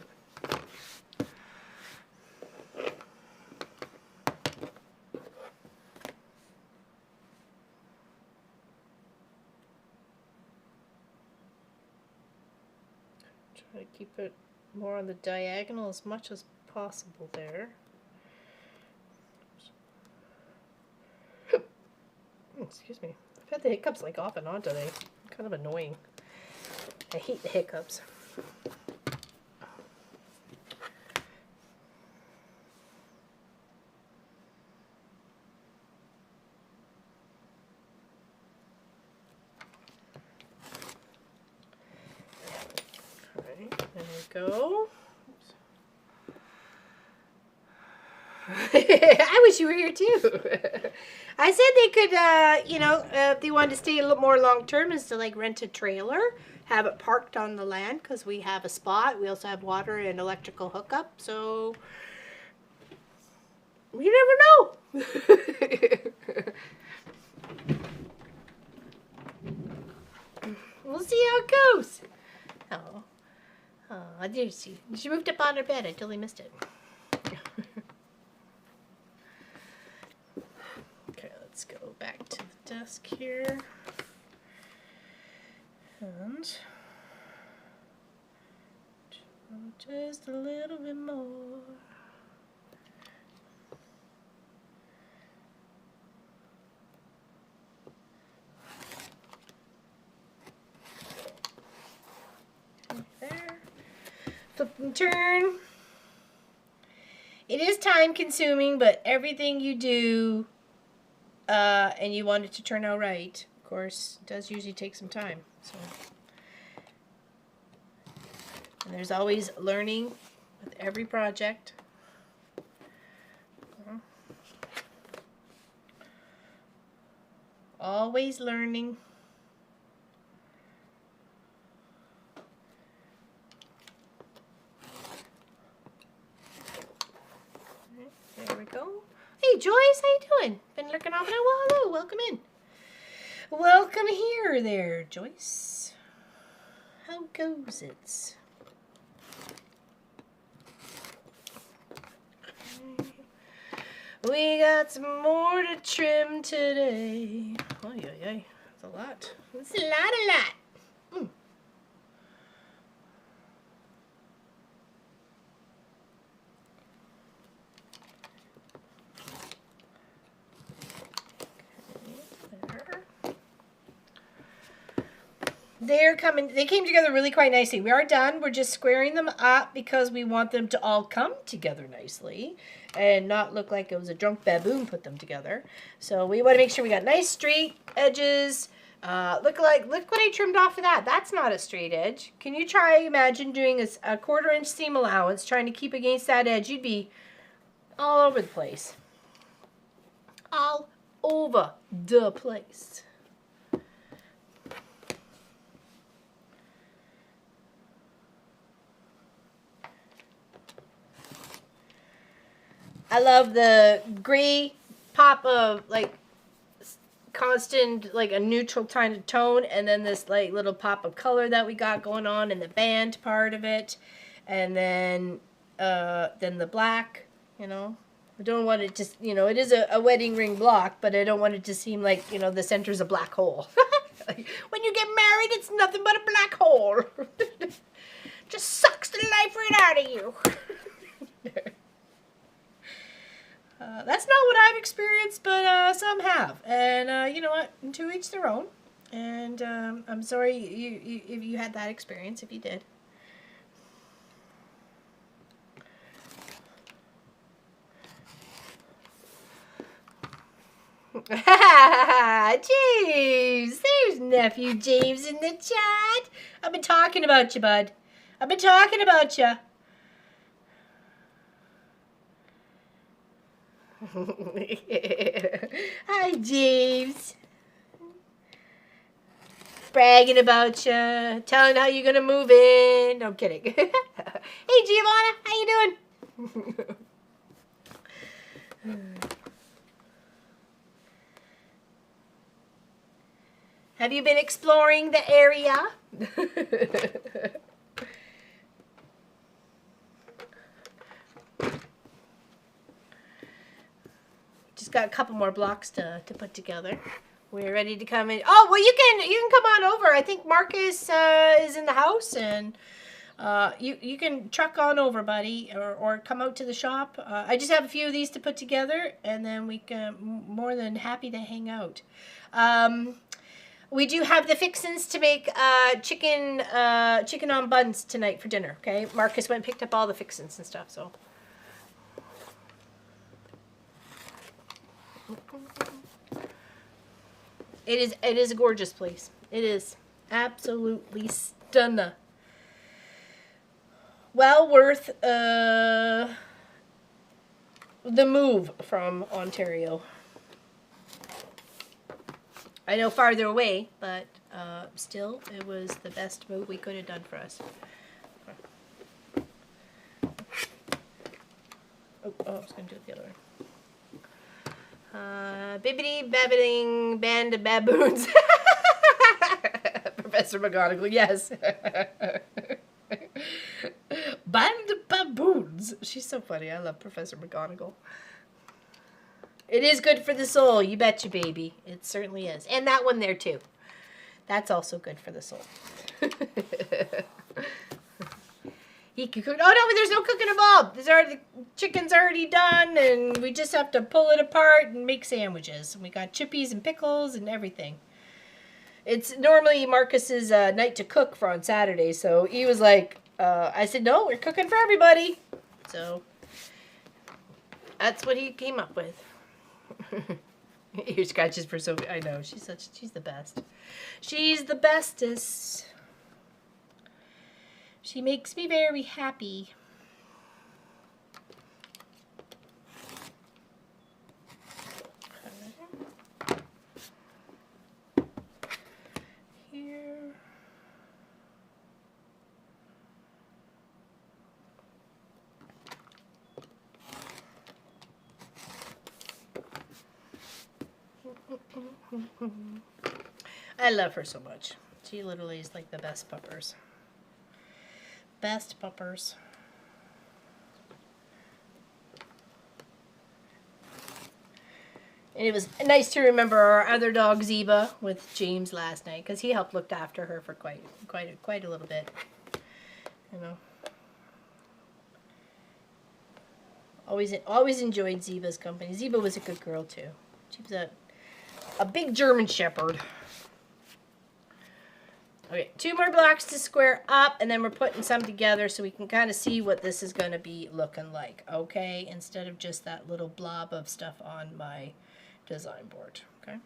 Try to keep it more on the diagonal as much as possible there. Excuse me. I've had the hiccups like off and on today. Kind of annoying. I hate the hiccups. Alright, there we go. I wish you were here too. I said they could, you know, if they wanted to stay a little more long term, is to like rent a trailer, have it parked on the land because we have a spot. We also have water and electrical hookup, so you never know. We'll see how it goes. Oh, there she moved up on her bed. I totally missed it. Let's go back to the desk here, and just a little bit more. There. Flip and turn. It is time consuming, but everything you do and you want it to turn out right, of course, it does usually take some time. So, and there's always learning with every project. Always learning. There we go. Hey Joyce, how you doing? Been lurking off now? Well, hello, welcome in. Welcome here there, Joyce. How goes it? We got some more to trim today. Oh yeah, yeah, that's a lot. That's a lot. They came together really quite nicely. We are done. We're just squaring them up because we want them to all come together nicely and not look like it was a drunk baboon put them together. So we want to make sure we got nice straight edges. Look what I trimmed off of that. That's not a straight edge. Can you imagine doing a 1/4 inch seam allowance, trying to keep against that edge? You'd be all over the place. All over the place. I love the gray pop of like constant, like a neutral kind of tone, and then this like little pop of color that we got going on in the band part of it, and then the black, you know. I don't want it to, you know, it is a wedding ring block, but I don't want it to seem like, you know, the center's a black hole. Like, when you get married, it's nothing but a black hole. Just sucks the life right out of you. That's not what I've experienced, but some have. And you know what? To each their own. And I'm sorry if you had that experience, if you did. James! There's nephew James in the chat. I've been talking about you, bud. I've been talking about you. Hi, James. Bragging about you, telling how you're gonna move in. No, I'm kidding. Hey, Giovanna, how you doing? Have you been exploring the area? Just got a couple more blocks to put together. We're ready to come in. Oh, well, you can come on over. I think Marcus is in the house, and You can truck on over, buddy, or come out to the shop. I just have a few of these to put together, and then we can more than happy to hang out. We do have the fixins to make chicken on buns tonight for dinner. Okay, Marcus went and picked up all the fixins and stuff. So. It is a gorgeous place. It is absolutely stunning. Well worth the move from Ontario. I know farther away, but still, it was the best move we could have done for us. Oh, I was going to do it the other way. Bibbidi babbiting band of baboons. Professor McGonagall, yes. Band of baboons. She's so funny. I love Professor McGonagall. It is good for the soul. You betcha, baby. It certainly is. And that one there, too. That's also good for the soul. He can cook. Oh, no, there's no cooking involved. The chicken's already done, and we just have to pull it apart and make sandwiches. And we got chippies and pickles and everything. It's normally Marcus's night to cook for on Saturday, so he was like, I said, no, we're cooking for everybody. So that's what he came up with. Ear scratches for Sophie. I know, she's the best. She's the bestest. She makes me very happy. Here. I love her so much. She literally is like the best puppers. Best puppers. And it was nice to remember our other dog Zeba with James last night, because he helped look after her for quite a little bit. You know. Always enjoyed Zeba's company. Zeba was a good girl too. She was a big German Shepherd. Okay, 2 more blocks to square up, and then we're putting some together so we can kind of see what this is going to be looking like, okay? Instead of just that little blob of stuff on my design board, okay?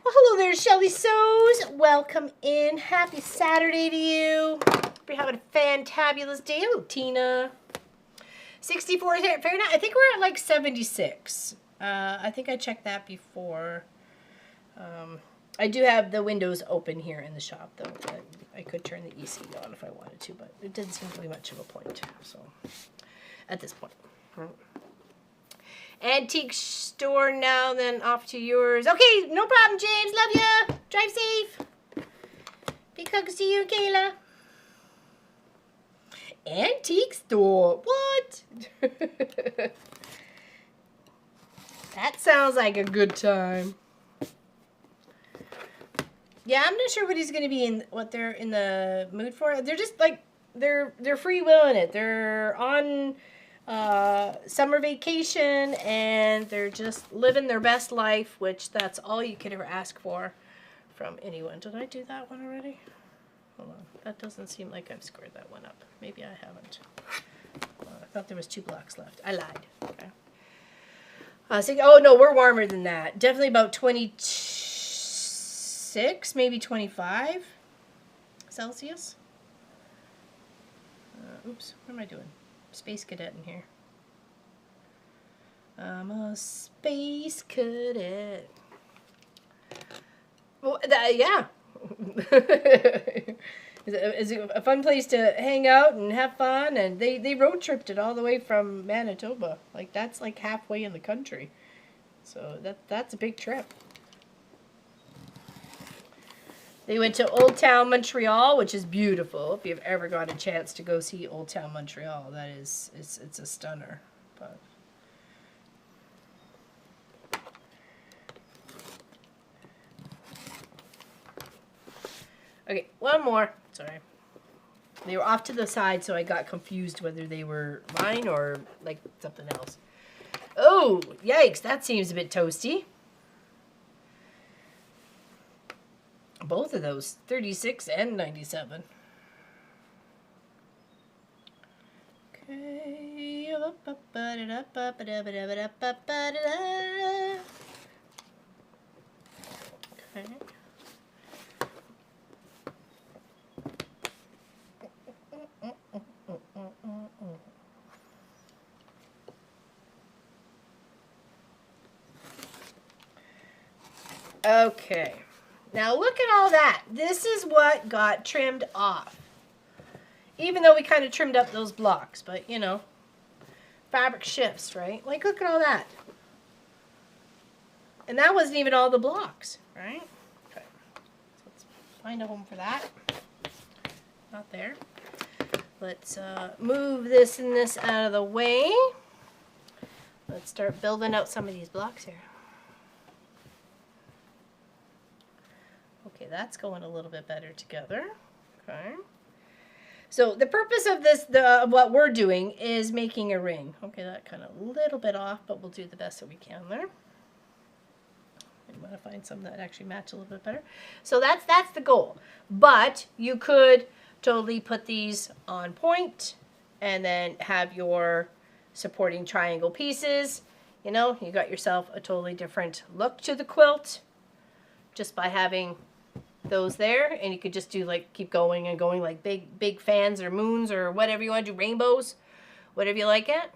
Well, hello there, Shelly Sews. Welcome in. Happy Saturday to you. Hope you're having a fantabulous day. Hello, Tina. 64 Fahrenheit. I think we're at like 76. I think I checked that before. I do have the windows open here in the shop, though. But I could turn the EC on if I wanted to, but it didn't seem to be much of a point. So, at this point. Antique store now, then off to yours. Okay, no problem, James. Love ya. Drive safe. Big hugs to you, Kayla. Antique store. What? That sounds like a good time. Yeah, I'm not sure what he's gonna be what they're in the mood for. They're just like they're free willing it. They're on summer vacation and they're just living their best life, which that's all you could ever ask for from anyone. Did I do that one already? Hold on. That doesn't seem like I've squared that one up. Maybe I haven't. I thought there was 2 blocks left. I lied. Okay. Oh no, we're warmer than that. Definitely about 26, maybe 25 Celsius. Oops, what am I doing? Space cadet in here. I'm a space cadet. Well, yeah. It's a fun place to hang out and have fun, and they road tripped it all the way from Manitoba. Like, that's like halfway in the country. So that's a big trip. They went to Old Town Montreal, which is beautiful. If you've ever got a chance to go see Old Town Montreal, it's a stunner. But okay, one more. Sorry. They were off to the side, so I got confused whether they were mine or like something else. Oh, yikes, that seems a bit toasty. Both of those, 36 and 97. Okay. Okay. Okay, now look at all that. This is what got trimmed off. Even though we kind of trimmed up those blocks, but you know, fabric shifts, right? Like, look at all that. And that wasn't even all the blocks, right? Okay, so let's find a home for that. Not there. Let's move this and this out of the way. Let's start building out some of these blocks here. Okay, that's going a little bit better together. Okay. So the purpose of this, what we're doing, is making a ring. Okay, that kind of a little bit off, but we'll do the best that we can there. I want to find some that actually match a little bit better. So that's the goal. But you could totally put these on point and then have your supporting triangle pieces. You know, you got yourself a totally different look to the quilt just by having those there, and you could just do like keep going and going, like big fans or moons or whatever you want to do, rainbows, whatever you like it.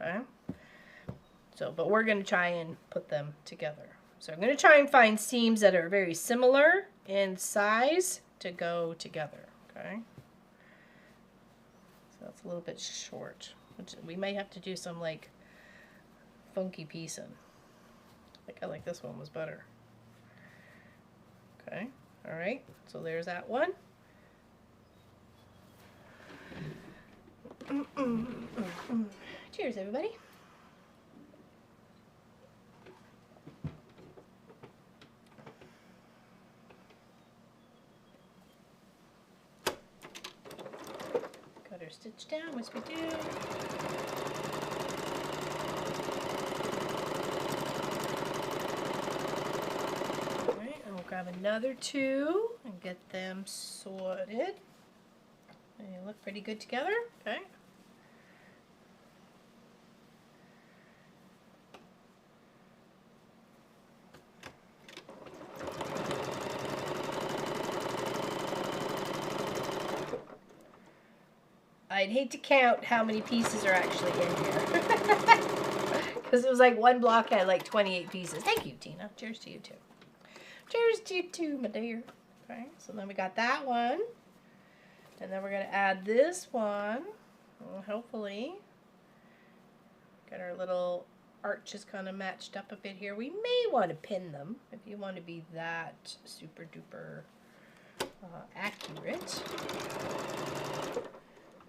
Okay, so but we're going to try and put them together. So I'm going to try and find seams that are very similar in size to go together. Okay, so that's a little bit short, which we might have to do some like funky piecing. I like this one was better. Okay, all right, so there's that one. Cheers, everybody. Got her stitched down, yes we do. Grab another two and get them sorted. They look pretty good together. Okay. I'd hate to count how many pieces are actually in here. Because it was like one block had like 28 pieces. Thank you, Tina. Cheers to you too. Cheers to you too, my dear. Okay, so then we got that one. And then we're going to add this one. Hopefully get our little arches kind of matched up a bit here. We may want to pin them if you want to be that super duper accurate.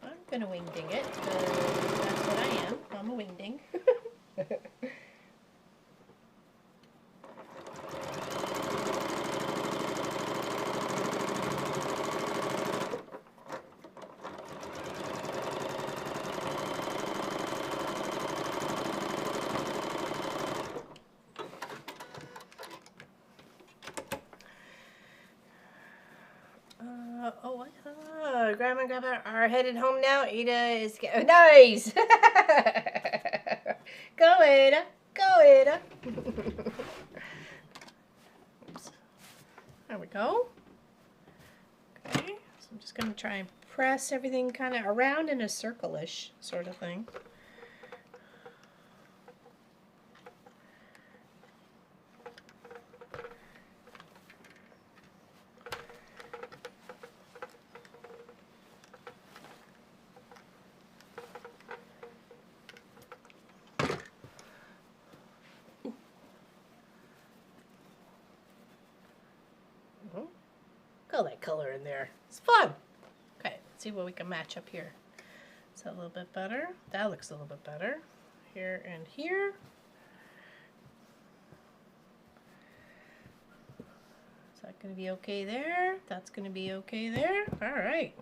I'm going to wing ding it. That's what I am. I'm a wing ding. Grandma and Grandpa are headed home now. Ada is nice. Go, Ada. Go, Ada. Oops. There we go. Okay, so I'm just going to try and press everything kind of around in a circle-ish sort of thing. Got that color in there. It's fun. Okay, let's see what we can match up here. Is that a little bit better? That looks a little bit better. Here and here. Is that going to be okay there. That's going to be okay there. All right.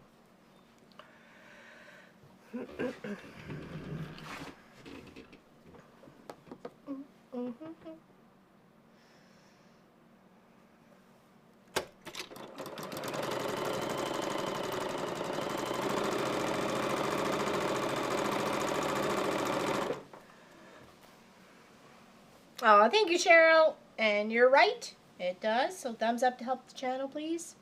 Oh, thank you, Cheryl. And you're right. It does. So thumbs up to help the channel, please.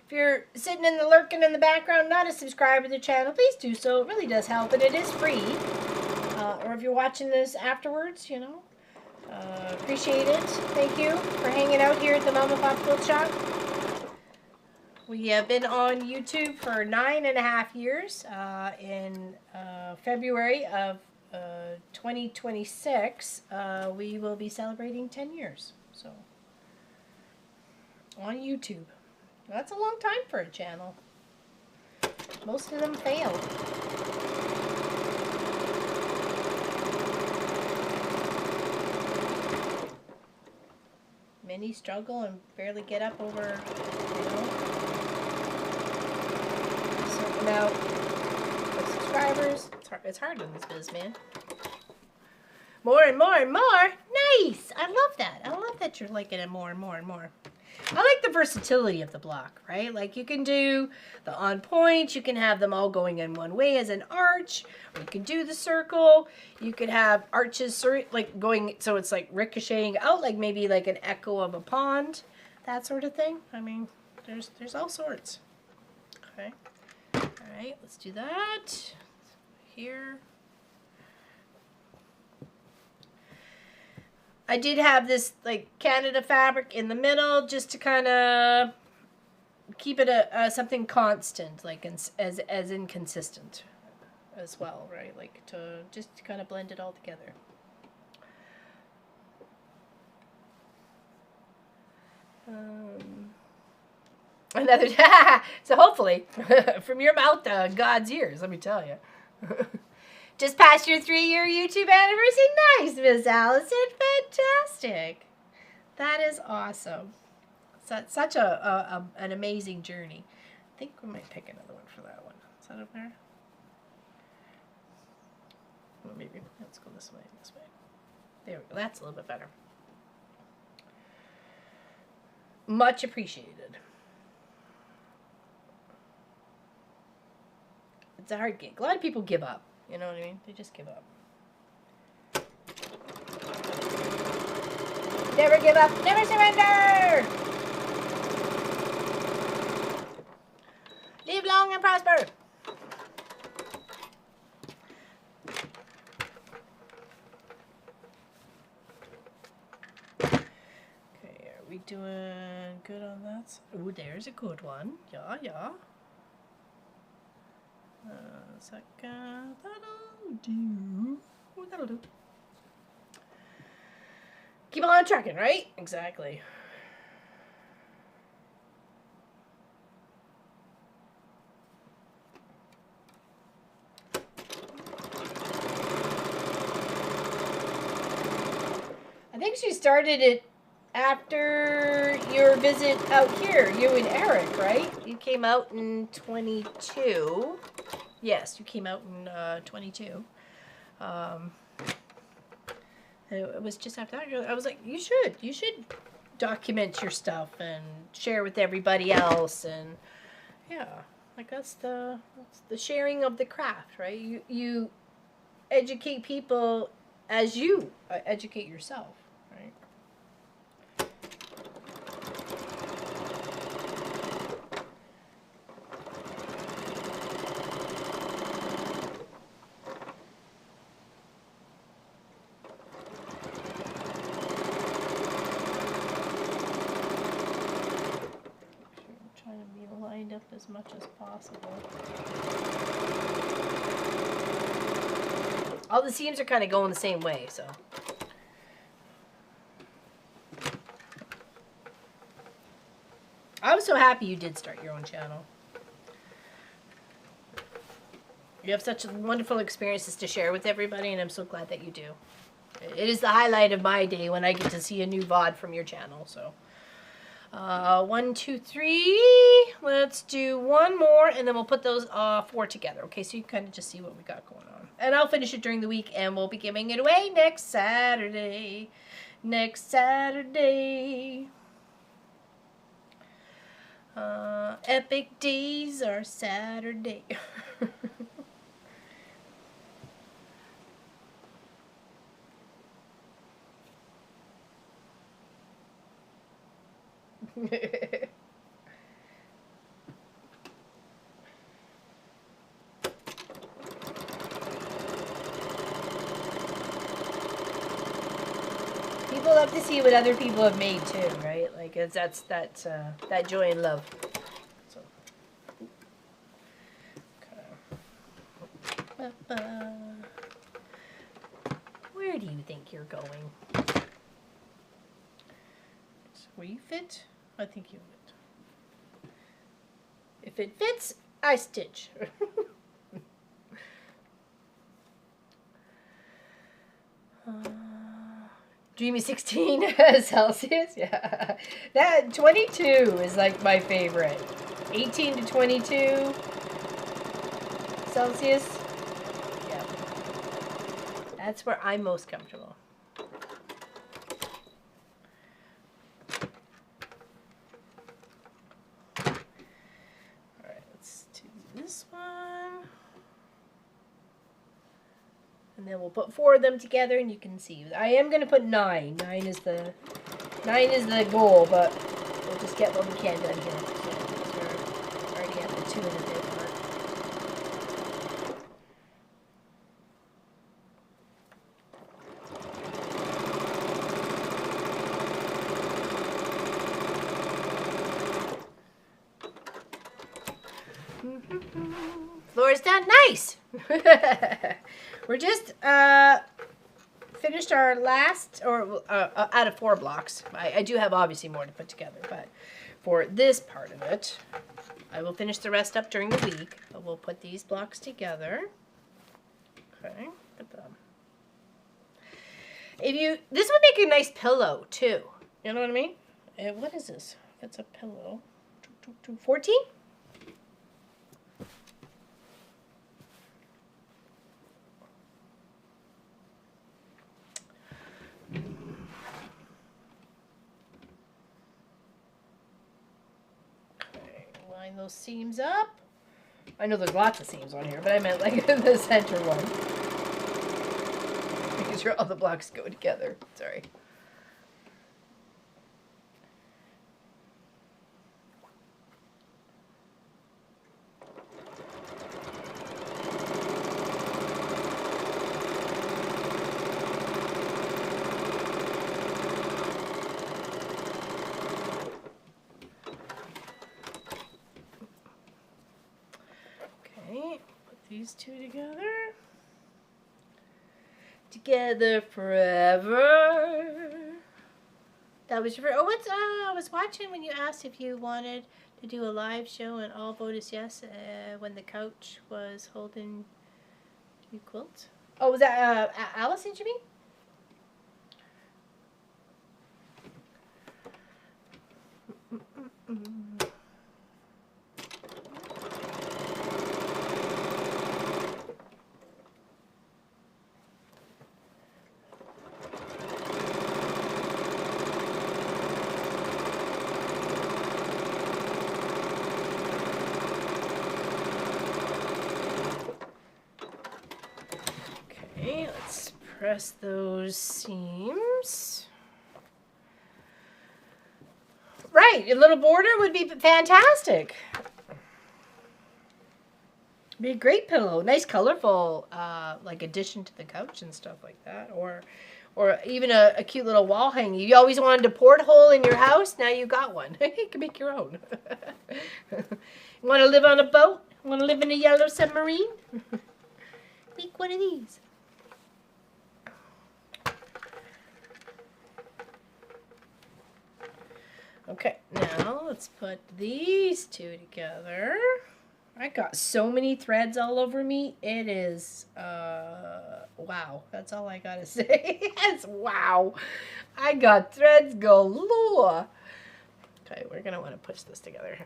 If you're sitting in the lurking in the background, not a subscriber to the channel, please do so. It really does help, and it is free. Or if you're watching this afterwards, you know, appreciate it. Thank you for hanging out here at the Mom and Pop Quilt Shop. We have been on YouTube for 9.5 years. In February of 2026, we will be celebrating 10 years. So, on YouTube. That's a long time for a channel. Most of them failed. Many struggle and barely get up over, you know, a certain amount of subscribers. It's hard in this biz, man. More and more and more. Nice. I love that. I love that you're liking it more and more and more. I like the versatility of the block, right? Like you can do the on point, you can have them all going in one way as an arch, or you can do the circle. You could have arches like going, so it's like ricocheting out, like maybe like an echo of a pond, that sort of thing. I mean, there's all sorts. Okay. All right, let's do that. Here. I did have this like Canada fabric in the middle just to kind of keep it something constant, like as inconsistent as well, right? Like to just kind of blend it all together. Another so hopefully from your mouth to God's ears, let me tell you. Just passed your 3-year YouTube anniversary. Nice, Miss Allison. Fantastic. That is awesome. Such an amazing journey. I think we might pick another one for that one. Is that up there? Well, maybe. Let's go this way. This way. There we go. That's a little bit better. Much appreciated. It's a hard gig. A lot of people give up. You know what I mean? They just give up. Never give up. Never surrender. Live long and prosper. Okay, are we doing good on that? Oh, there's a good one. Yeah, yeah. Second, that'll do. Oh, that'll do. Keep on trucking, right? Exactly. I think she started it after your visit out here, you and Eric, right? You came out in 22. Yes, you came out in 22. It was just after that. I was like, you should document your stuff and share with everybody else, and yeah, like that's the sharing of the craft, right? You educate people as you educate yourself, right? Up as much as possible. All the seams are kind of going the same way, so. I'm so happy you did start your own channel. You have such wonderful experiences to share with everybody, and I'm so glad that you do. It is the highlight of my day when I get to see a new VOD from your channel, so. 1, 2, 3. Let's do one more, and then we'll put those 4 together. Okay, so you can kind of just see what we got going on. And I'll finish it during the week, and we'll be giving it away next Saturday. Next Saturday. Epic days are Saturday. People love to see what other people have made too, right? Like that's that joy and love. So, okay. Where do you think you're going? Will you fit? I think you would. If it fits, I stitch. Dreamy 16 Celsius. Yeah, that 22 is like my favorite. 18 to 22 Celsius. Yeah, that's where I'm most comfortable. And then we'll put 4 of them together, and you can see. I am going to put 9. 9 is the goal, but we'll just get what we can done here. So we're already at the 2 and a bit mark. Floor's done. Nice. We're just finished our last, or out of 4 blocks. I do have obviously more to put together, but for this part of it, I will finish the rest up during the week. But we'll put these blocks together. Okay, put them. This would make a nice pillow too. You know what I mean? What is this? That's a pillow. 14? Line those seams up. I know there's lots of seams on here, but I meant like the center one. Making sure all the blocks go together. Sorry. These 2 together. Together forever. That was your. Oh, what's? I was watching when you asked if you wanted to do a live show, and all voted yes. When the couch was holding your quilt. Oh, was that Allison? You mean? Let's press those seams. Right, a little border would be fantastic. Be a great pillow, nice colorful like addition to the couch and stuff like that, or even a cute little wall hanging. You always wanted a porthole in your house, now you got one. You can make your own. Want to live on a boat? Want to live in a yellow submarine? Make one of these. Okay, now let's put these 2 together. I got so many threads all over me. It is, wow. That's all I gotta say. Yes, wow. I got threads galore. Okay, we're gonna want to push this together.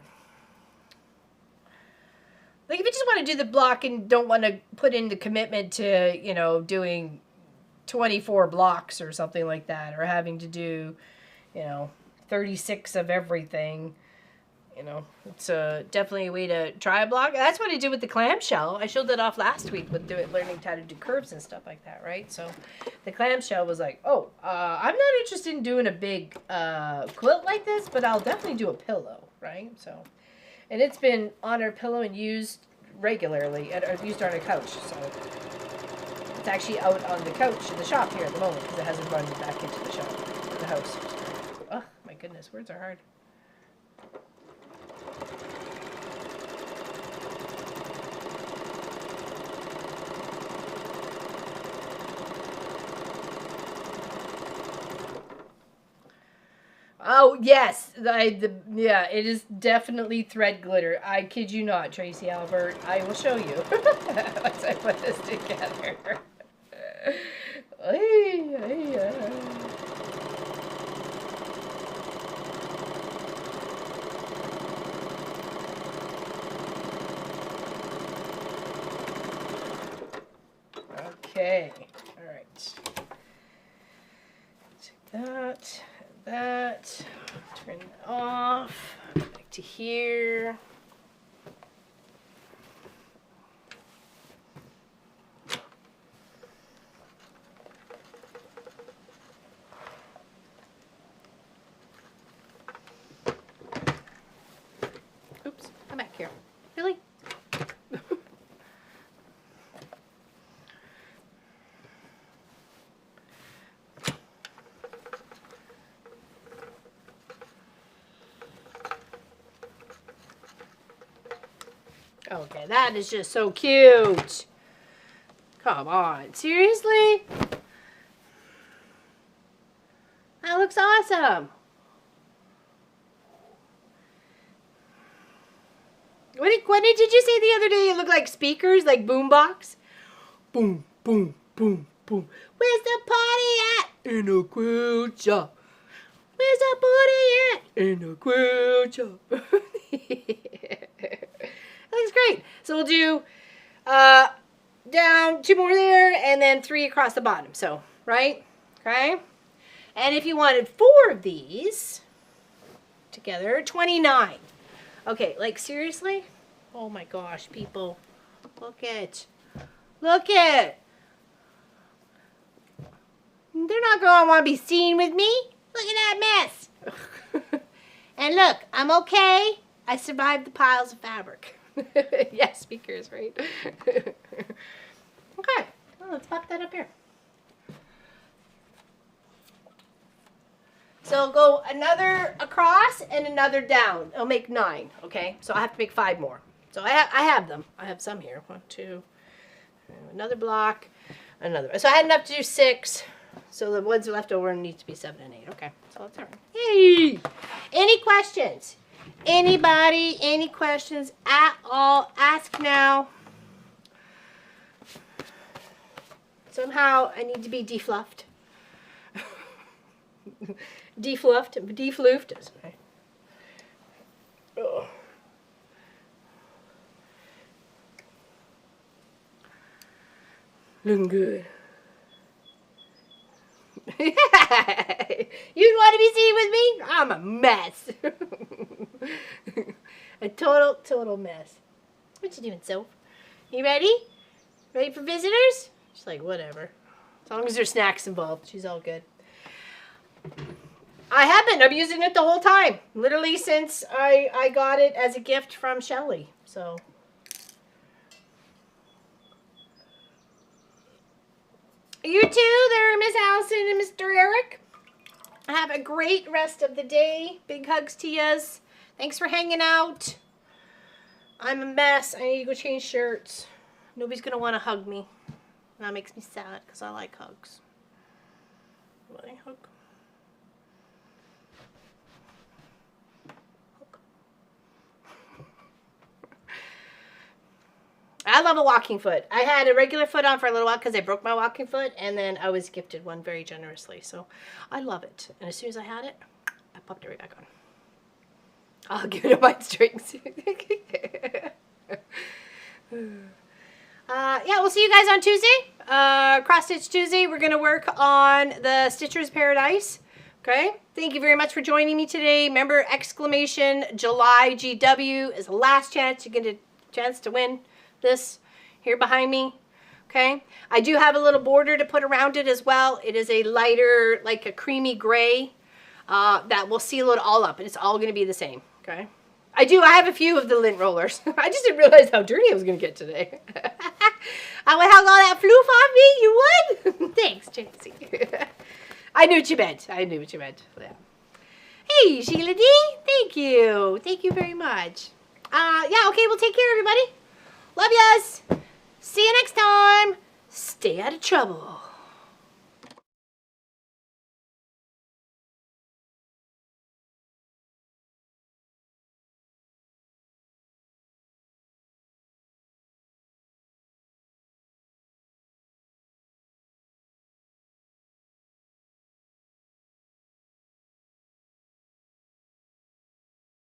Like if you just want to do the block and don't want to put in the commitment to, you know, doing 24 blocks or something like that, or having to do, you know, 36 of everything, you know, it's definitely a way to try a block. That's what I did with the clamshell. I showed that off last week with learning how to do curves and stuff like that, right? So the clamshell was like, oh, I'm not interested in doing a big quilt like this, but I'll definitely do a pillow, right? So, and it's been on our pillow and used regularly, and used on our couch. So it's actually out on the couch in the shop here at the moment because it hasn't run back into the shop, or the house. Oh my goodness, words are hard. Oh, yes. Yeah, it is definitely thread glitter. I kid you not, Tracy Albert. I will show you once I put this together. Okay. All right. Take that. That, turn it off, back to here. Oops, come back here. Really? Okay, that is just so cute. Come on, seriously? That looks awesome. What did you say the other day? It looked like speakers, like boombox? Boom, boom, boom, boom. Where's the party at? In a quilt shop. Where's the party at? In a quilt shop. That looks great. So we'll do down 2 more there and then 3 across the bottom. So, right? Okay. And if you wanted 4 of these together, 29. Okay, like seriously? Oh my gosh, people. Look at. Look at. They're not going to want to be seen with me. Look at that mess. And look, I'm okay. I survived the piles of fabric. Yes, speakers, right? Okay, well, let's pop that up here. So I'll go another across and another down. I'll make 9, okay? So I have to make 5 more. So I have them. I have some here. 1, 2, another block, another. So I had enough to do 6. So the ones left over need to be 7 and 8. Okay, so that's all right. Hey! Any questions? Anybody, any questions at all? Ask now. Somehow I need to be defluffed. Defloofed. Sorry. Oh. Looking good. You want to be seen with me? I'm a mess. A total mess. What you doing, Soph? You ready? Ready for visitors? She's like, whatever. As long as there's snacks involved, she's all good. I have been. I'm using it the whole time. Literally since I got it as a gift from Shelly. So. You too there, Miss Allison and Mr. Eric. Have a great rest of the day. Big hugs to yous. Thanks for hanging out. I'm a mess. I need to go change shirts. Nobody's going to want to hug me. That makes me sad because I like hugs. Will I hug? I love a walking foot. I had a regular foot on for a little while because I broke my walking foot, and then I was gifted one very generously. So I love it. And as soon as I had it, I popped it right back on. I'll give it a mind strings. Yeah, we'll see you guys on Tuesday. Cross Stitch Tuesday. We're going to work on the Stitcher's Paradise. Okay. Thank you very much for joining me today. Remember, exclamation July GW is the last chance. You get a chance to win this here behind me. Okay. I do have a little border to put around it as well. It is a lighter, like a creamy gray that will seal it all up. And it's all going to be the same. Okay. I have a few of the lint rollers. I just didn't realize how dirty I was going to get today. I would have all that floof off me, you would? Thanks, Tracy. I knew what you meant. I knew what you meant. Yeah. Hey, Sheila D. Thank you. Thank you very much. Yeah, okay, well, take care, everybody. Love yas. See you next time. Stay out of trouble.